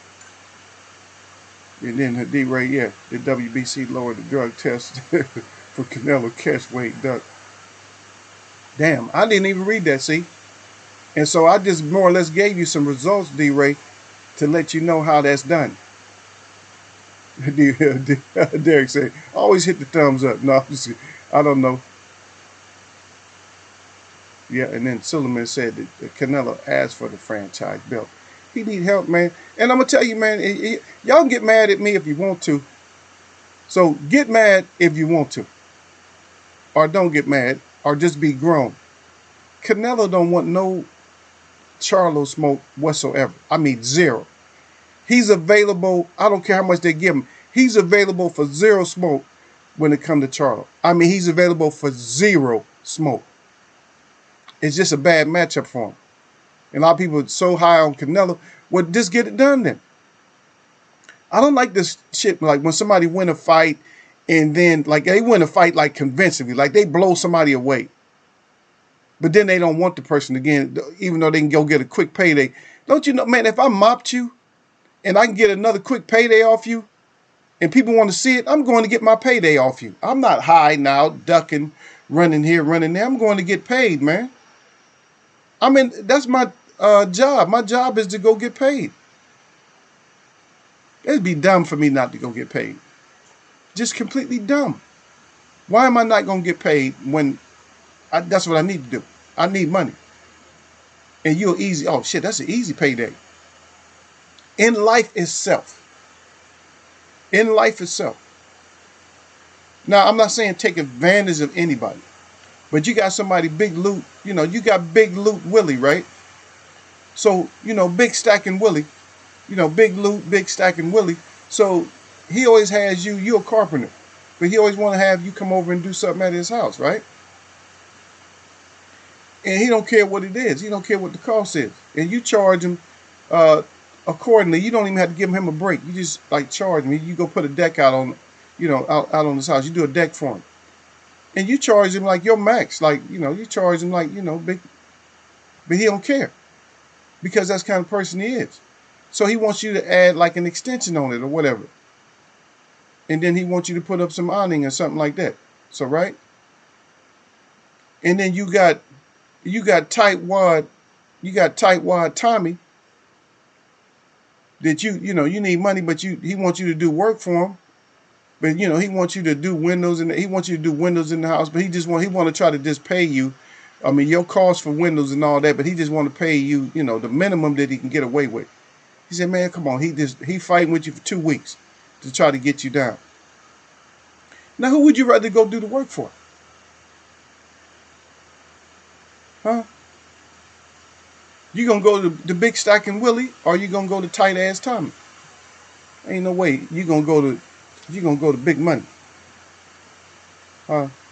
And then D-Ray, yeah, the WBC lowered the drug test for Canelo catch weight duck. Damn, I didn't even read that, see? And so I just more or less gave you some results, D-Ray, to let you know how that's done. Derek said, always hit the thumbs up. No, I don't know. Yeah, and then Suleiman said that Canelo asked for the franchise belt. He need help, man. And I'm going to tell you, man, y'all can get mad at me if you want to. So get mad if you want to. Or don't get mad. Or just be grown. Canelo don't want no Charlo smoke whatsoever. I mean, zero. He's available. I don't care how much they give him. He's available for zero smoke when it comes to Charlo. I mean, he's available for zero smoke. It's just a bad matchup for him. And a lot of people are so high on Canelo. Well, just get it done then. I don't like this shit like when somebody win a fight and then like they win a fight like convincingly, like they blow somebody away. But then they don't want the person again, even though they can go get a quick payday. Don't you know, man, if I mopped you and I can get another quick payday off you and people want to see it, I'm going to get my payday off you. I'm not hiding out, ducking, running here, running there. I'm going to get paid, man. I mean, that's my job. My job is to go get paid. It'd be dumb for me not to go get paid. Just completely dumb. Why am I not going to get paid when that's what I need to do? I need money. And you're easy. Oh, shit, that's an easy payday. In life itself. In life itself. Now, I'm not saying take advantage of anybody. But you got somebody big loot, you know, you got big loot Willie, right? So, you know, big stacking Willie, you know, big loot, big stacking Willie. So he always has you're a carpenter, but he always want to have you come over and do something at his house, right? And he don't care what it is. He don't care what the cost is. And you charge him accordingly. You don't even have to give him a break. You just like charge him. You go put a deck out on, you know, out on his house. You do a deck for him. And you charge him like your max, like, you know, you charge him like, you know, big, but he don't care because that's the kind of person he is. So he wants you to add like an extension on it or whatever. And then he wants you to put up some awning or something like that. So, right. And then you got tightwad Tommy that you know, you need money, but he wants you to do work for him. But, you know, he wants you to do windows and he wants you to do windows in the house. But he want to try to just pay you. I mean, your cost for windows and all that. But he just want to pay you, you know, the minimum that he can get away with. He said, man, come on. He fighting with you for 2 weeks to try to get you down. Now, who would you rather go do the work for? Huh? You gonna go to the big stacking Willie, or you gonna go to tight ass Tommy? Ain't no way you gonna go to big money.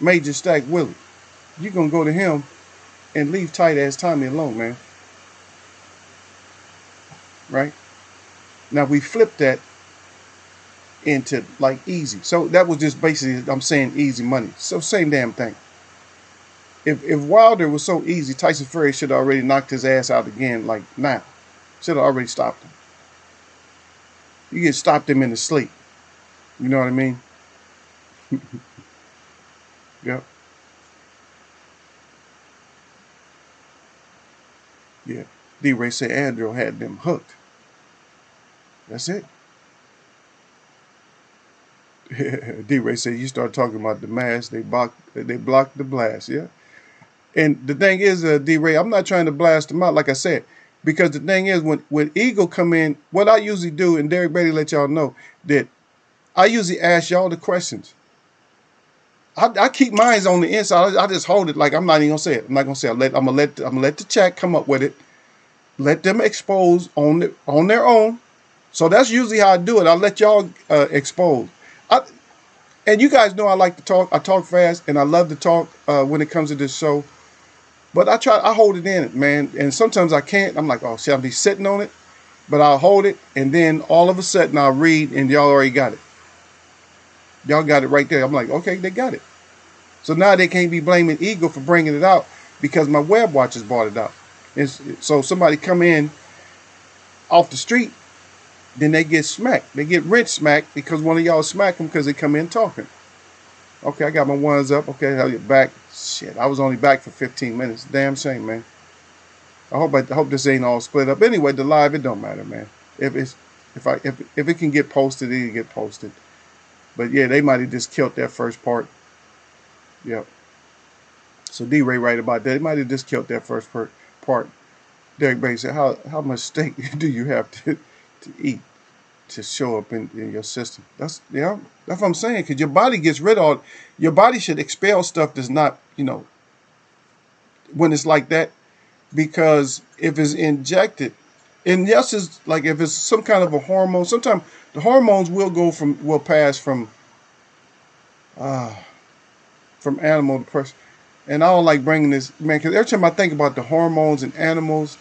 Major stack Willie. You gonna go to him and leave tight ass Tommy alone, man. Right? Now we flip that into like easy. So that was just basically I'm saying easy money. So same damn thing. If Wilder was so easy, Tyson Fury should have already knocked his ass out again like now. Should have already stopped him. You get stopped him in his sleep. You know what I mean? Yep. Yeah. D-Ray said Andrew had them hooked. That's it. D-Ray said you start talking about the mask, they blocked the blast. Yeah. And the thing is, D-Ray, I'm not trying to blast them out, like I said, because the thing is, when Eagle come in, what I usually do, and Derek Beatty let y'all know that I usually ask y'all the questions. I keep mine on the inside. I just hold it like I'm not even gonna say it. I'm not gonna say it. I'm gonna let the chat come up with it. Let them expose on their own. So that's usually how I do it. I let y'all expose. And you guys know I like to talk. I talk fast, and I love to talk when it comes to this show. But I hold it in, man. And sometimes I can't. I'm like, oh, shit, I'll be sitting on it. But I'll hold it, and then all of a sudden I'll read, and y'all already got it. Y'all got it right there. I'm like, okay, they got it. So now they can't be blaming Eagle for bringing it out because my web watchers brought it out. So somebody come in off the street, then they get smacked. They get rent smacked because one of y'all smacked them because they come in talking. Okay, I got my ones up. Okay, I'll get back. Shit, I was only back for 15 minutes. Damn shame, man. I hope this ain't all split up. Anyway, the live, it don't matter, man. If it can get posted, it can get posted. But yeah, they might have just killed that first part. Yep. So D-Ray right about that. They might have just killed that first part. Derek Bay said, how much steak do you have to eat to show up in your system? That's what I'm saying. Because your body gets rid of, your body should expel stuff that's not, when it's like that. Because if it's injected, and yes, it's like if it's some kind of a hormone, sometimes the hormones will pass from animal to person. And I don't like bringing this, man, because every time I think about the hormones in animals,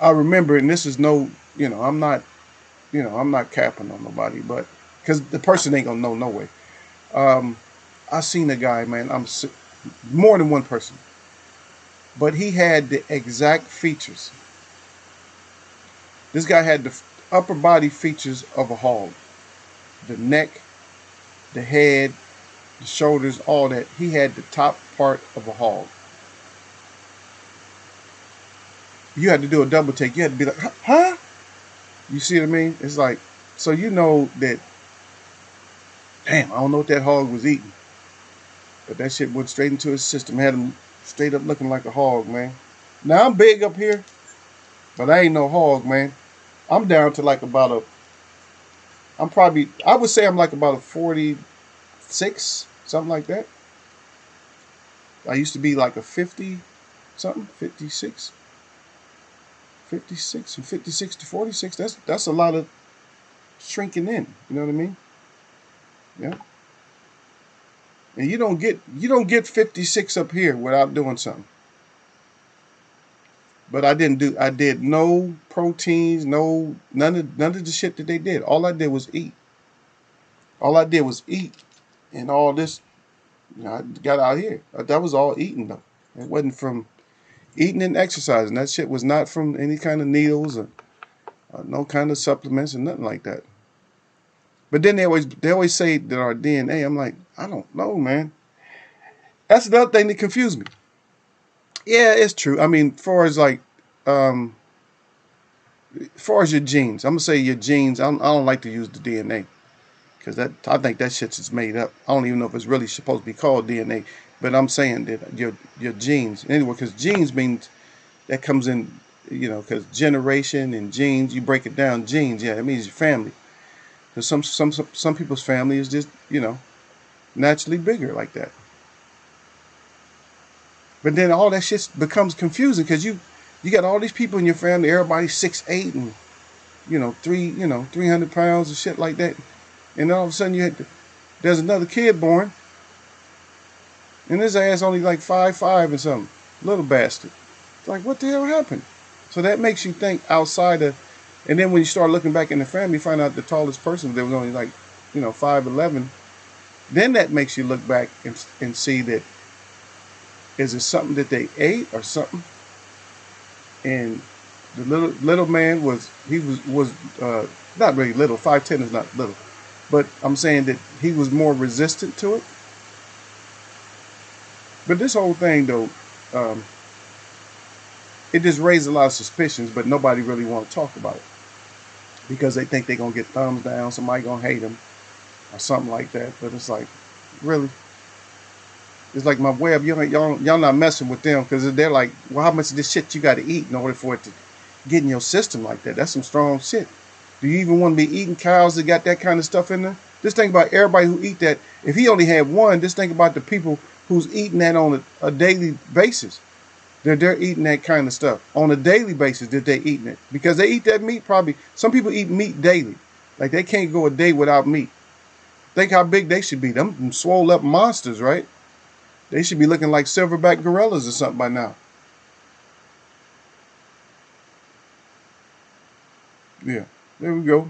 I remember, and this is no, I'm not capping on nobody, but because the person ain't gonna know no way. I seen a guy, man. More than one person, but he had the exact features. This guy had the upper body features of a hog, the neck, the head, the shoulders, all that. He had the top part of a hog. You had to do a double take. You had to be like, huh? You see what I mean? It's like, so you know that, damn, I don't know what that hog was eating. But that shit went straight into his system. Had him straight up looking like a hog, man. Now, I'm big up here, but I ain't no hog, man. I'm down to like about I would say I'm like about a 46, something like that. I used to be like a 50 something, 56. 56 and 56 to 46. That's a lot of shrinking in. You know what I mean? Yeah. And you don't get 56 up here without doing something. But I did no proteins, none of the shit that they did. All I did was eat. And all this, I got out here. That was all eating though. It wasn't from eating and exercising. That shit was not from any kind of needles or no kind of supplements or nothing like that. But then they always say that our DNA. I'm like, I don't know, man. That's another thing that confused me. Yeah, it's true. I mean, far as your genes, I'm gonna say your genes. I don't like to use the DNA because I think that shit's just made up. I don't even know if it's really supposed to be called DNA. But I'm saying that your genes anyway, because genes means that comes in because generation and genes, you break it down, genes, yeah, that means your family. Because some people's family is just, naturally bigger like that. But then all that shit becomes confusing because you got all these people in your family, everybody's 6'8" and 300 pounds and shit like that, and all of a sudden there's another kid born, and his ass only like 5'5" and something, little bastard. It's like, what the hell happened? So that makes you think outside of, and then when you start looking back in the family, you find out the tallest person there was only like 5'11". Then that makes you look back and see that, is it something that they ate or something? And the little man was not really little. 5'10" is not little, but I'm saying that he was more resistant to it. But this whole thing though, it just raised a lot of suspicions, but nobody really want to talk about it because they think they're gonna get thumbs down, somebody gonna hate them or something like that. But it's like, really, it's like my web. Y'all not messing with them because they're like, well, how much of this shit you got to eat in order for it to get in your system like that? That's some strong shit. Do you even want to be eating cows that got that kind of stuff in there? Just think about everybody who eat that. If he only had one, just think about the people who's eating that on a daily basis. They're eating that kind of stuff on a daily basis. That they're eating it because they eat that meat. Probably some people eat meat daily. Like they can't go a day without meat. Think how big they should be. Them swole up monsters, right? They should be looking like silverback gorillas or something by now. Yeah, there we go.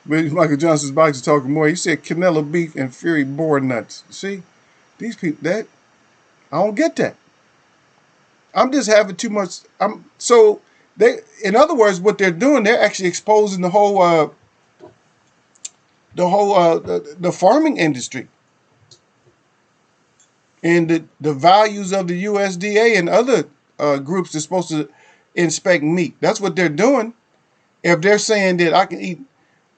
Michael Johnson's box is talking more. He said Canelo beef and Fury boar nuts. See, these people, that I don't get that. I'm just having too much. So they, in other words, what they're doing, they're actually exposing the farming industry and the values of the USDA and other groups that's supposed to inspect meat. That's what they're doing. If they're saying that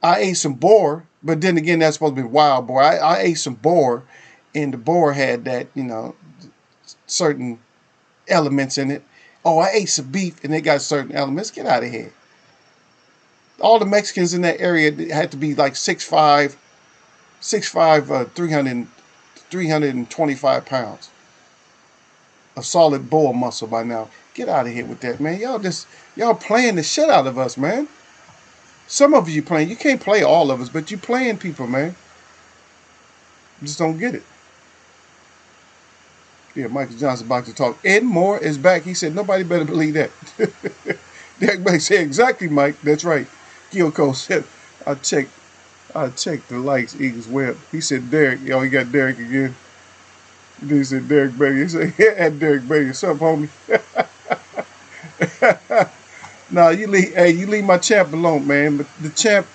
I ate some boar, but then again, that's supposed to be wild boar. I ate some boar, and the boar had that, certain elements in it. Oh, I ate some beef, and they got certain elements. Get out of here. All the Mexicans in that area had to be like 6'5", 325 pounds of solid bull muscle by now. Get out of here with that, man. Y'all playing the shit out of us, man. Some of you playing. You can't play all of us, but you playing people, man. Just don't get it. Yeah, Michael Johnson about to talk. Ed Moore is back. He said, nobody better believe that. Derek Banks said, exactly, Mike. That's right. Kyoko said, I checked the likes, Eagles Web. He said, Derek. Yo, he got Derek again. Then he said, Derek Bailey. He said, yeah, at Derek Bailey. What's up, homie? No, you leave my champ alone, man. But the champ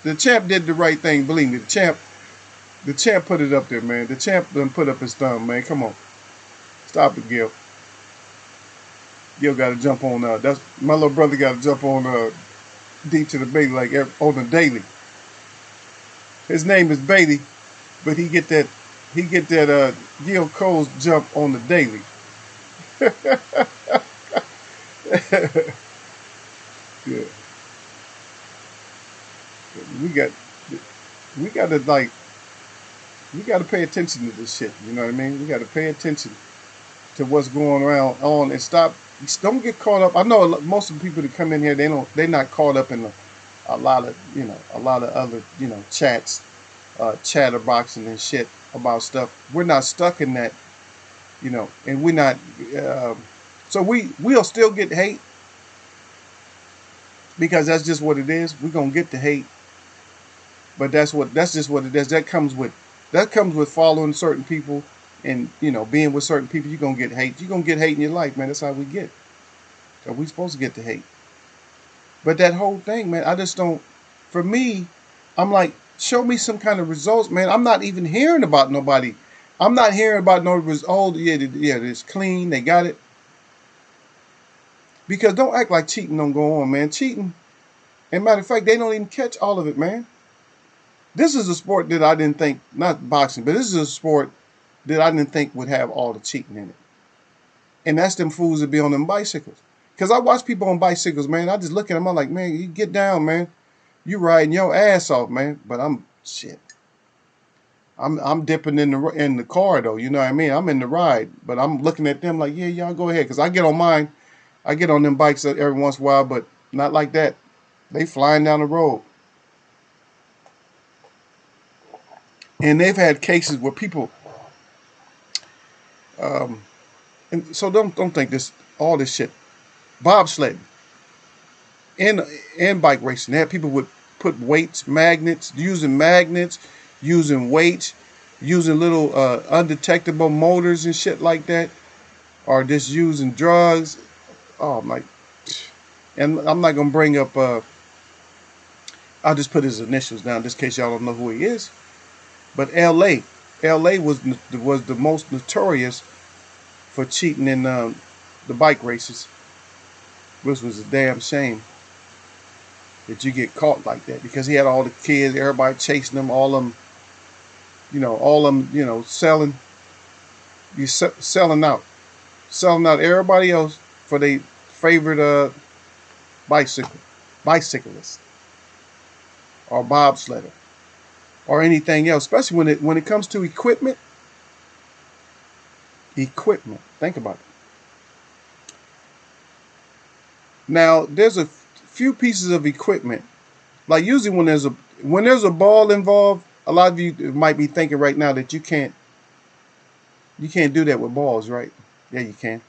did the right thing. Believe me, the champ put it up there, man. The champ done put up his thumb, man. Come on, stop it, Gil. Gil got to jump on. That's my little brother. Got to jump on deep to the Bailey like on the daily. His name is Bailey, but he get that Gil Cole's jump on the daily. Yeah. We got to pay attention to this shit. You know what I mean? We got to pay attention to what's going on and don't get caught up. I know most of the people that come in here, they're not caught up in a lot of other chats, chatterboxing and shit about stuff. We're not stuck in that, and we're not. So we'll still get hate. Because that's just what it is. We're gonna get the hate, but that's just what it is. That comes with following certain people, and being with certain people. You're gonna get hate. You're gonna get hate in your life, man. That's how we get. So we supposed to get the hate. But that whole thing, man, I just don't. For me, I'm like, show me some kind of results, man. I'm not even hearing about nobody. I'm not hearing about no results. Oh, yeah, it's clean. They got it. Because don't act like cheating don't go on, man. Cheating, and matter of fact, they don't even catch all of it, man. This is a sport that I didn't think, not boxing, but this is a sport that I didn't think would have all the cheating in it. And that's them fools that be on them bicycles. Because I watch people on bicycles, man. I just look at them. I'm like, man, you get down, man. You riding your ass off, man. But I'm shit. I'm dipping in the car though. You know what I mean? I'm in the ride, but I'm looking at them like, yeah, y'all go ahead. Because I get on mine. I get on them bikes every once in a while, but not like that. They flying down the road. And they've had cases where people, um, and so don't think this all this shit. Bobsledding and bike racing. They had people would put weights, magnets, using weights, using little undetectable motors and shit like that, or just using drugs. Oh my! And I'm not gonna bring up. I'll just put his initials down, just in case y'all don't know who he is. But L.A. was the most notorious for cheating in the bike races, which was a damn shame that you get caught like that because he had all the kids, everybody chasing them, all them, selling, selling out everybody else for their favorite bicyclist or bobsledder or anything else, especially when it comes to equipment. Think about it. Now, there's a few pieces of equipment. Like usually when there's a ball involved, a lot of you might be thinking right now that you can't do that with balls, right? Yeah, you can.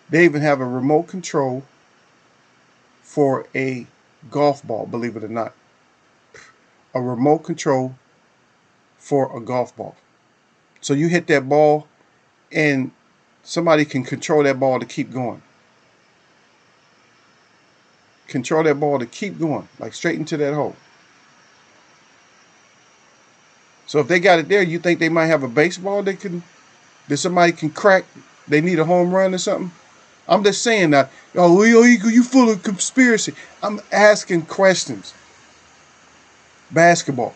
They even have a remote control for a golf ball, believe it or not. A remote control for a golf ball. So you hit that ball and somebody can control that ball to keep going. Control that ball to keep going, like straight into that hole. So if they got it there, you think they might have a baseball that somebody can crack? They need a home run or something? I'm just saying that, oh, you full of conspiracy. I'm asking questions. Basketball.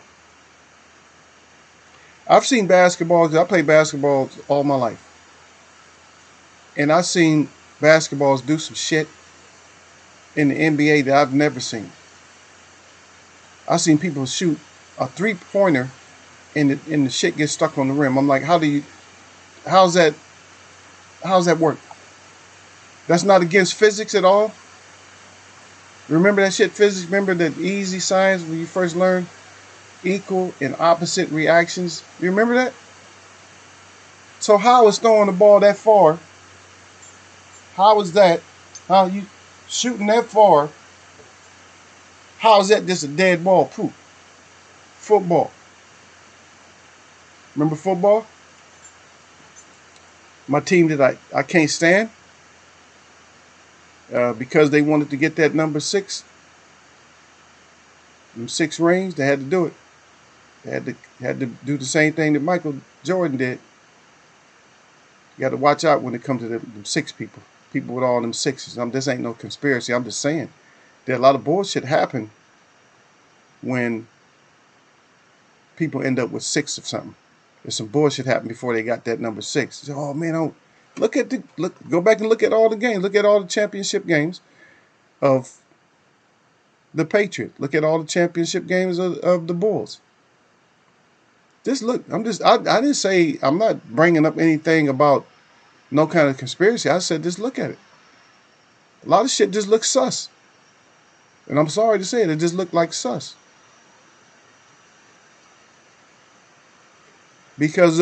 I've seen basketball, I played basketball all my life. And I've seen basketballs do some shit in the NBA that I've never seen. I've seen people shoot a 3-pointer and the shit gets stuck on the rim. I'm like, how's that work? That's not against physics at all. Remember that shit, physics? Remember that easy science when you first learned equal and opposite reactions? You remember that? So how is throwing the ball that far? How is that? How you shooting that far? How is that just a dead ball? Poop. Football. Remember football? My team that I can't stand because they wanted to get that number 6, them 6 rings. They had to do it. They had to do the same thing that Michael Jordan did. You got to watch out when it comes to them 6 people with all them 6s. This ain't no conspiracy. I'm just saying that a lot of bullshit happen when people end up with 6 of something. There's some bullshit happened before they got that number 6. So, oh man, go back and look at all the games. Look at all the championship games of the Patriots. Look at all the championship games of the Bulls. Just look. I didn't say, I'm not bringing up anything about no kind of conspiracy. I said just look at it. A lot of shit just looks sus. And I'm sorry to say it just looked like sus. Because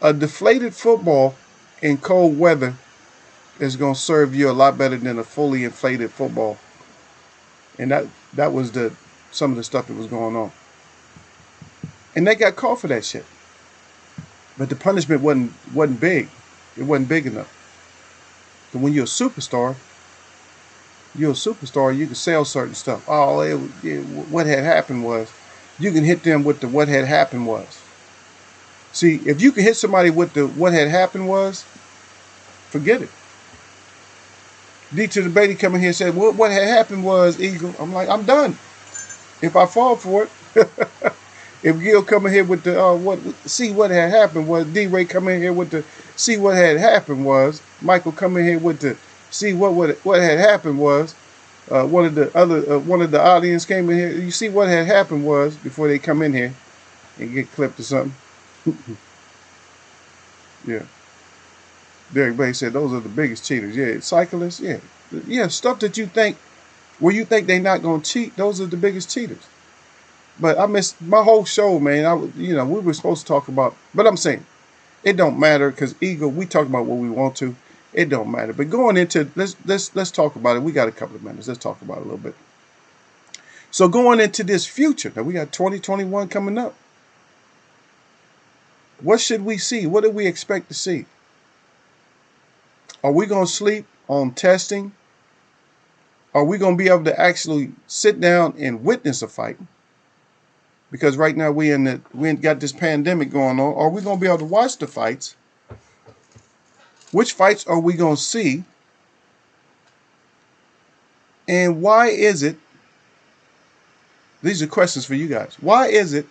a deflated football in cold weather is going to serve you a lot better than a fully inflated football. And that was some of the stuff that was going on. And they got caught for that shit. But the punishment wasn't big. It wasn't big enough. But when you're a superstar, you can sell certain stuff. Oh, what had happened was, you can hit them with the what had happened was. See, if you can hit somebody with the what had happened was, forget it. D to the Beatty coming here and said, well, what had happened was, Eagle. I'm like, I'm done. If I fall for it. If Gil come in here with the see what had happened was, D-Ray come in here with the see what had happened was, Michael come in here with the See what had happened was one of the audience came in here. You see what had happened was before they come in here and get clipped or something. Yeah, Derek Bay said those are the biggest cheaters. Yeah, cyclists. Yeah, yeah, stuff that you think where you think they not gonna cheat. Those are the biggest cheaters. But I missed my whole show, man. We were supposed to talk about, but I'm saying it don't matter because ego. We talk about what we want to. It don't matter. But going into let's talk about it. We got a couple of minutes. Let's talk about it a little bit. So going into this future, now we got 2021 coming up. What should we see? What do we expect to see? Are we going to sleep on testing? Are we going to be able to actually sit down and witness a fight? Because right now we ain't got this pandemic going on. Are we going to be able to watch the fights? Which fights are we going to see? And why is it? These are questions for you guys. Why is it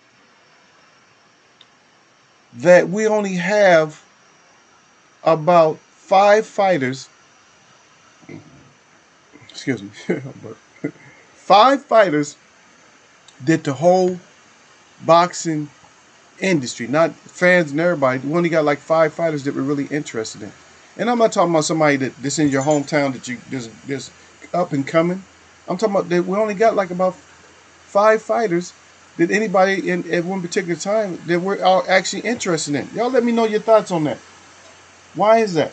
that we only have about 5 fighters? Excuse me, but 5 fighters did the whole boxing industry, not fans and everybody. We only got like 5 fighters that we're really interested in. And I'm not talking about somebody that's in your hometown that you just up and coming. I'm talking about that we only got like about 5 fighters that anybody in at one particular time that we're all actually interested in. Y'all let me know your thoughts on that. Why is that?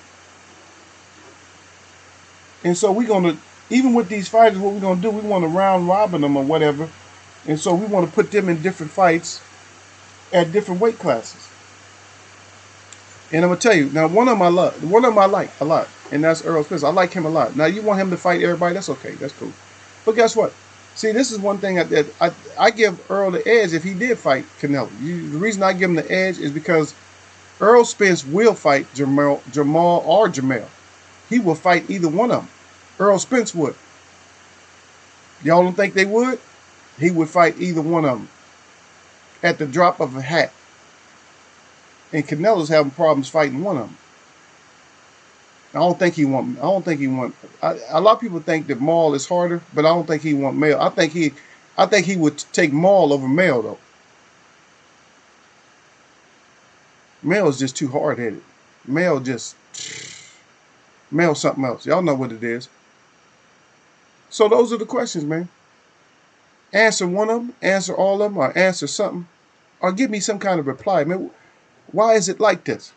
And so we're gonna, even with these fighters, what we're gonna do, we want to round robin them or whatever. And so we want to put them in different fights at different weight classes. And I'm gonna tell you now, one of them I like a lot, and that's Earl Spence. I like him a lot. Now you want him to fight everybody? That's okay, that's cool. But guess what? See, this is one thing I give Earl the edge if he did fight Canelo. The reason I give him the edge is because Earl Spence will fight Jamal or Jamel. He will fight either one of them. Earl Spence would. Y'all don't think they would? He would fight either one of them at the drop of a hat. And Canelo's having problems fighting one of them. I don't think he want. I don't think he want. A lot of people think that Maul is harder, but I don't think he want Male. I think he would take Maul over Male though. Male is just too hard headed. Male just Male something else. Y'all know what it is. So those are the questions, man. Answer one of them, answer all of them, or answer something, or give me some kind of reply, man. Why is it like this?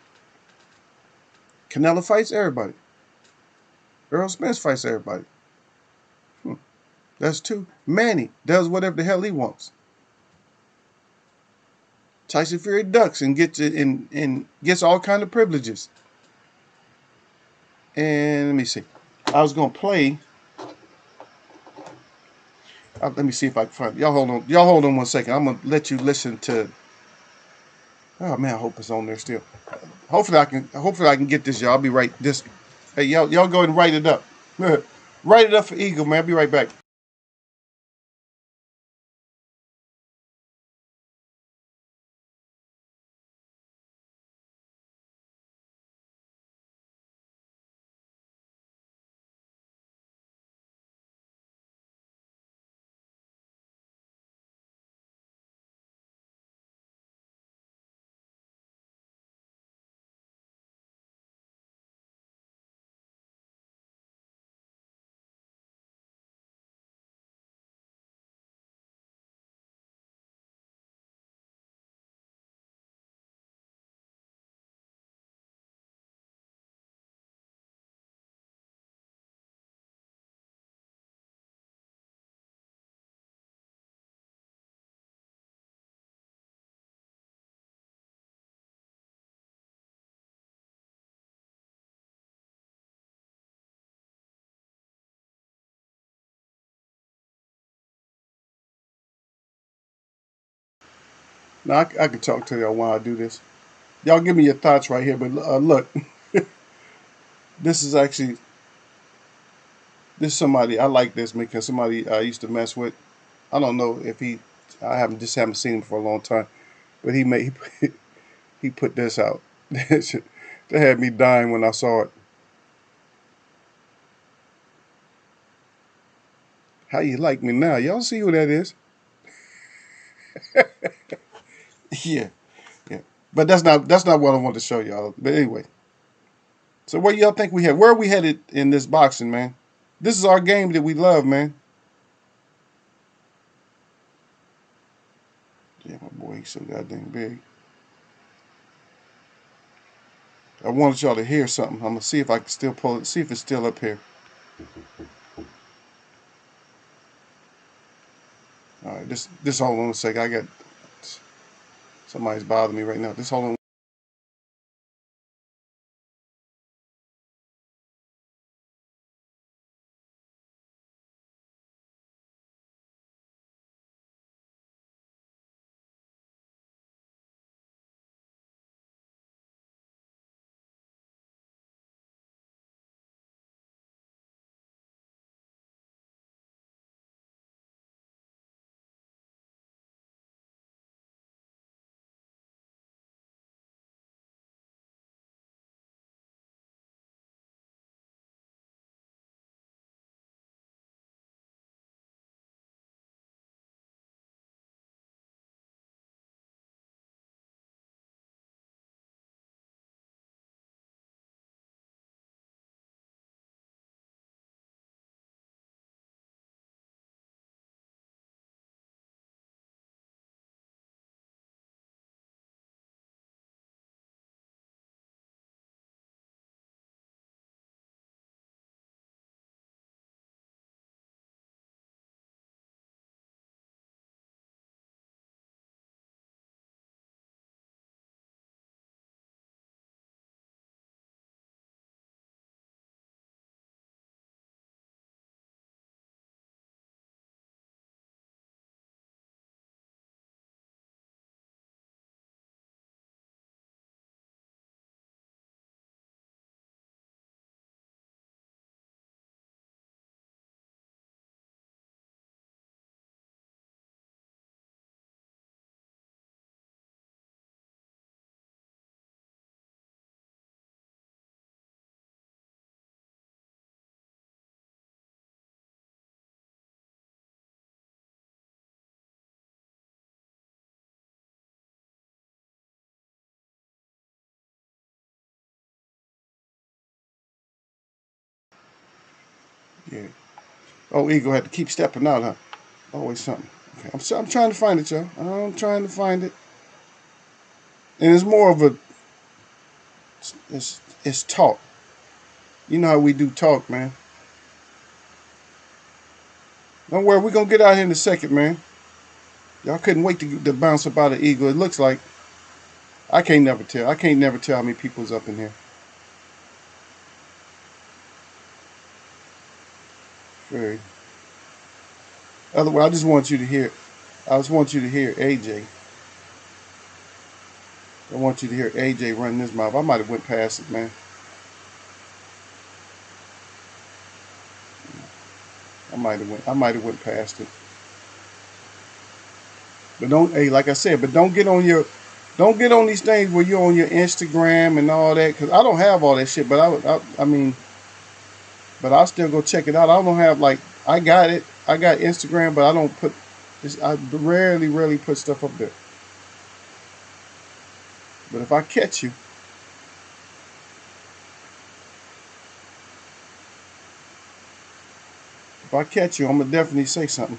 Canelo fights everybody. Earl Spence fights everybody. That's two. Manny does whatever the hell he wants. Tyson Fury ducks and gets all kind of privileges. And let me see. I was gonna play. Let me see if I can find it. Y'all hold on. Y'all hold on 1 second. I'm gonna let you listen to. Oh man, I hope it's on there still. Hopefully I can get this, y'all. I'll be right. This. Hey, y'all go ahead and write it up. Write it up for Eagle, man. I'll be right back. Now I can talk to y'all while I do this. Y'all give me your thoughts right here. But look, this is actually this is somebody I like this because somebody I used to mess with. I don't know if haven't seen him for a long time, but he put this out. That had me dying when I saw it. How you like me now? Y'all see who that is? Yeah, yeah. But that's not what I want to show y'all. But anyway, so where y'all think we head? Where are we headed in this boxing, man? This is our game that we love, man. Yeah, my boy, he's so goddamn big. I wanted y'all to hear something. I'm gonna see if I can still pull it. See if it's still up here. All right, this hold on a second. I got somebody's bothering me right now. This hold on. Yeah. Oh, Eagle had to keep stepping out, huh? Always something. Okay. I'm trying to find it, y'all. I'm trying to find it, and it's more of a it's talk. You know how we do talk, man. Don't worry, we're gonna get out here in a second, man. Y'all couldn't wait to bounce up out of Eagle. It looks like I can't never tell. I can't never tell how many people's up in here. Very. Otherwise, I just want you to hear. I just want you to hear AJ. I want you to hear AJ running his mouth. I might have went past it, man. I might have went past it. But don't, hey, like I said, but don't get on these things where you're on your Instagram and all that, because I don't have all that shit. But I mean, but I'll still go check it out. I don't have like, I got it. I got Instagram, but I don't put. I rarely put stuff up there. But if I catch you, I'm gonna definitely say something.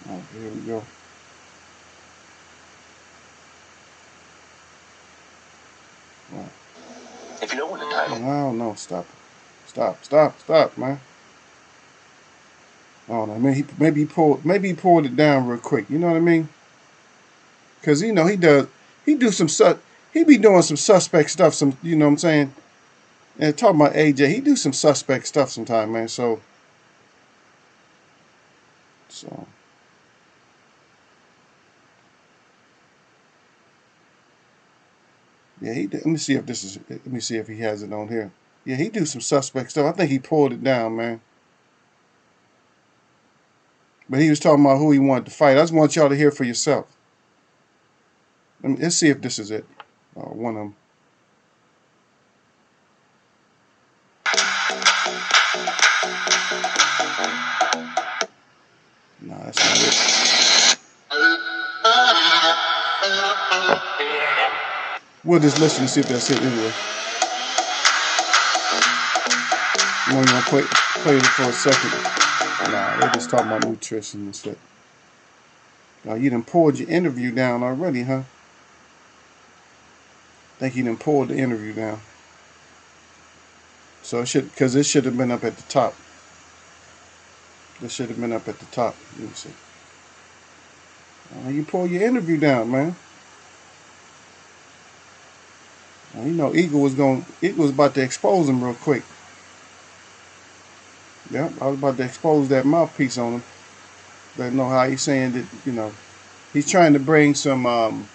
Oh, here we go. Wow. If you don't win the title. I don't know. Stop, man. I don't know. Maybe he pulled it down real quick. You know what I mean? Because he do some he be doing some suspect stuff. Some, you know what I'm saying? And talking about AJ, he do some suspect stuff sometimes, man. So yeah, let me see if this is. Let me see if he has it on here. Yeah, he do some suspect stuff. I think he pulled it down, man. But he was talking about who he wanted to fight. I just want y'all to hear for yourself. Let's see if this is it. One of them. We'll just listen to see if that's it anyway. I'm only gonna play it for a second. Nah, they're just talking about nutrition and shit. Now you done pulled your interview down already, huh? Think you done pulled the interview down. So it should, because it should have been up at the top. This should have been up at the top. Let me see. You pull your interview down, man. You know, Eagle was about to expose him real quick. Yep, I was about to expose that mouthpiece on him. Let know how he's saying that, you know, he's trying to bring some, and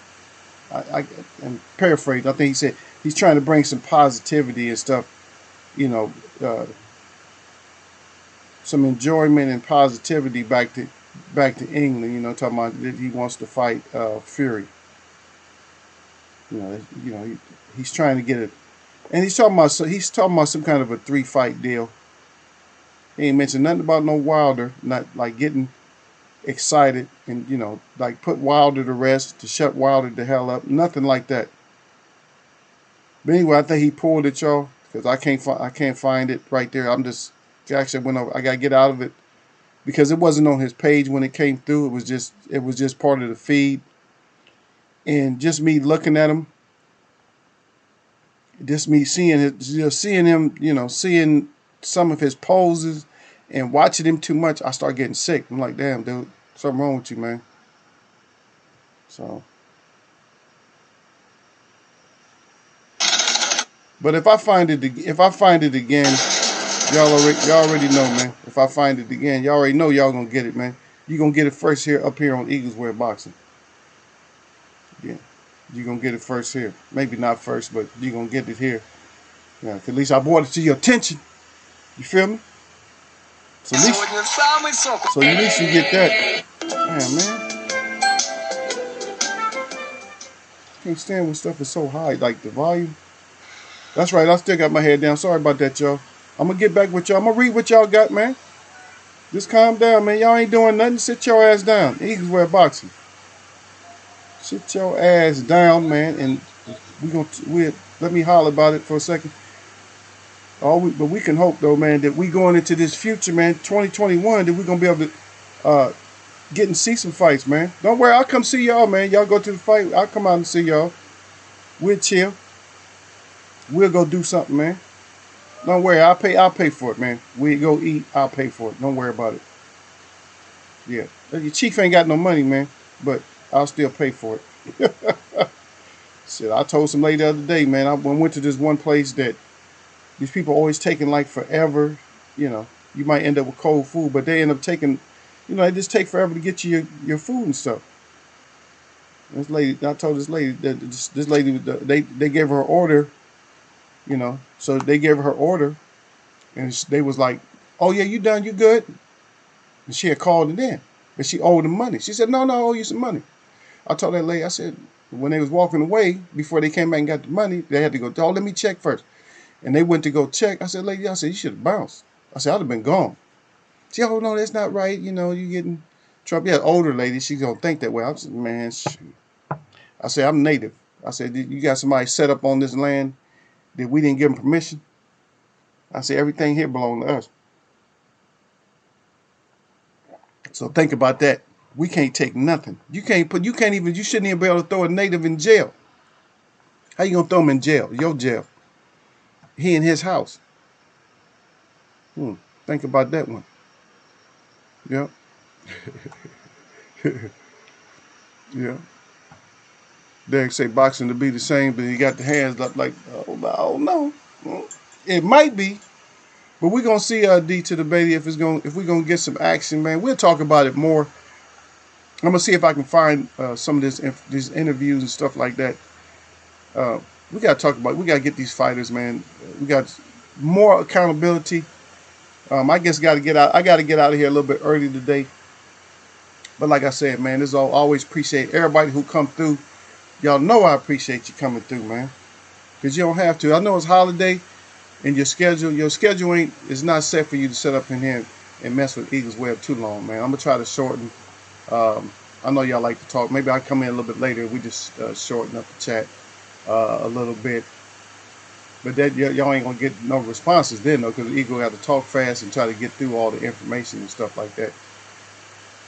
paraphrase, I think he said he's trying to bring some positivity and stuff, you know, some enjoyment and positivity back to England, you know, talking about that he wants to fight Fury. You know, he's trying to get it, and he's talking about some kind of a 3-fight deal. He ain't mentioned nothing about no Wilder, not like getting excited and, you know, like put Wilder to rest, to shut Wilder the hell up, nothing like that. But anyway, I think he pulled it, y'all, because I can't find it right there. Actually went over. I gotta get out of it because it wasn't on his page when it came through. It was just part of the feed, and just me looking at him, just me seeing him, you know, seeing some of his poses and watching him too much, I start getting sick. I'm like, damn, dude, something wrong with you, man. So, but if I find it again, y'all already know, man. If I find it again, y'all already know y'all gonna get it, man. You gonna get it first up here on Eagles Wear Boxing. Yeah, you gonna get it first here. Maybe not first, but you gonna get it here. Yeah, at least I brought it to your attention. You feel me? So at least you get that. Damn, man. Can't stand when stuff is so high, like the volume. That's right, I still got my head down. Sorry about that, y'all. I'm gonna get back with y'all. I'm gonna read what y'all got, man. Just calm down, man. Y'all ain't doing nothing. Sit your ass down. Eagles Wear Boxing. Sit your ass down, man, and let me holler about it for a second. But we can hope though, man, that we going into this future, man, 2021, that we gonna be able to get and see some fights, man. Don't worry, I'll come see y'all, man. Y'all go to the fight, I'll come out and see y'all. We'll chill. We'll go do something, man. Don't worry, I'll pay for it, man. We go eat, I'll pay for it. Don't worry about it. Yeah. Your chief ain't got no money, man, but I'll still pay for it. Shit, I told some lady the other day, man, I went to this one place that these people always taking like forever. You know, you might end up with cold food, but they end up taking, you know, they just take forever to get you your food and stuff. I told this lady that this lady, they gave her order, you know, so they gave her order, and they was like, oh yeah, you done, you good? And she had called it in, but she owed them money. She said, no, I owe you some money. I told that lady, I said, when they was walking away, before they came back and got the money, they had to go, oh, let me check first. And they went to go check. I said, lady, I said, you should have bounced. I said, I'd have been gone. She said, oh, no, that's not right. You know, you getting trouble. Yeah, older lady, she's going to think that way. I said, man, shoot. I said, I'm native. I said, you got somebody set up on this land that we didn't give them permission? I said, everything here belongs to us. So think about that. We can't take nothing. You shouldn't even be able to throw a native in jail. How you going to throw him in jail? Your jail. He in his house. Think about that one. Yeah. Yeah. They say boxing to be the same, but he got the hands up like, oh no. It might be, but we're gonna see D to the baby if we're gonna get some action, man. We'll talk about it more. I'm gonna see if I can find some of these interviews and stuff like that. We gotta get these fighters, man. We got more accountability. I guess I gotta get out of here a little bit early today. But like I said, man, always appreciate everybody who come through. Y'all know I appreciate you coming through, man. Because you don't have to. I know it's holiday and your schedule is not set for you to set up in here and mess with Eagles Web too long, man. I'm gonna try to shorten. I know y'all like to talk. Maybe I come in a little bit later and we just shorten up the chat. a little bit. But that y'all ain't gonna get no responses then though, because the ego got to talk fast and try to get through all the information and stuff like that.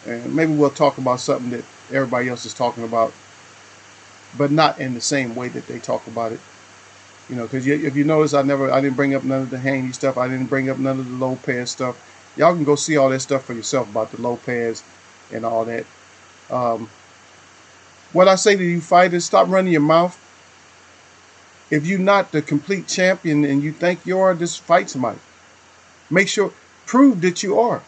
And maybe we'll talk about something that everybody else is talking about, but not in the same way that they talk about it. You know, because if you notice, I didn't bring up none of the Haney stuff. I didn't bring up none of the Lopez stuff. Y'all can go see all that stuff for yourself about the Lopez and all that. Um, what I say to you fighters, stop running your mouth. If you're not the complete champion and you think you are, just fight somebody. Make sure, prove that you are.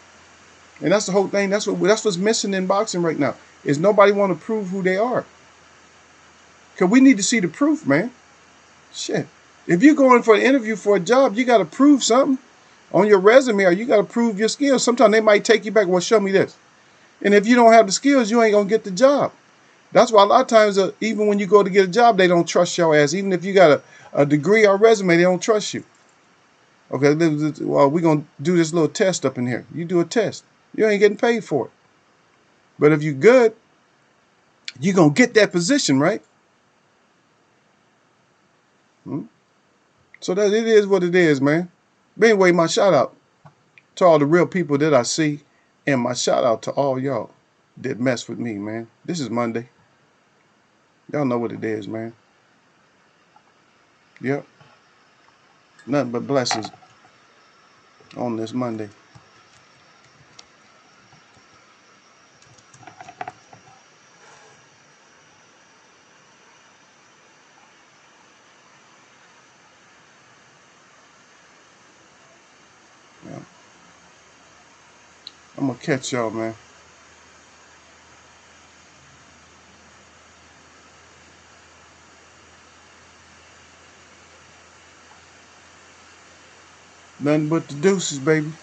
And that's the whole thing. That's what's missing in boxing right now. Is nobody want to prove who they are. Cause we need to see the proof, man. Shit. If you're going for an interview for a job, you got to prove something on your resume, or you got to prove your skills. Sometimes they might take you back. Well, show me this. And if you don't have the skills, you ain't gonna get the job. That's why a lot of times, even when you go to get a job, they don't trust your ass. Even if you got a degree or resume, they don't trust you. Okay, well, we're gonna do this little test up in here. You do a test. You ain't getting paid for it. But if you're good, you're gonna get that position, right? Hmm? So that it is what it is, man. But anyway, my shout out to all the real people that I see, and my shout out to all y'all that mess with me, man. This is Monday. Y'all know what it is, man. Yep. Nothing but blessings on this Monday. Yeah. I'm gonna catch y'all, man. Nothing but the deuces, baby.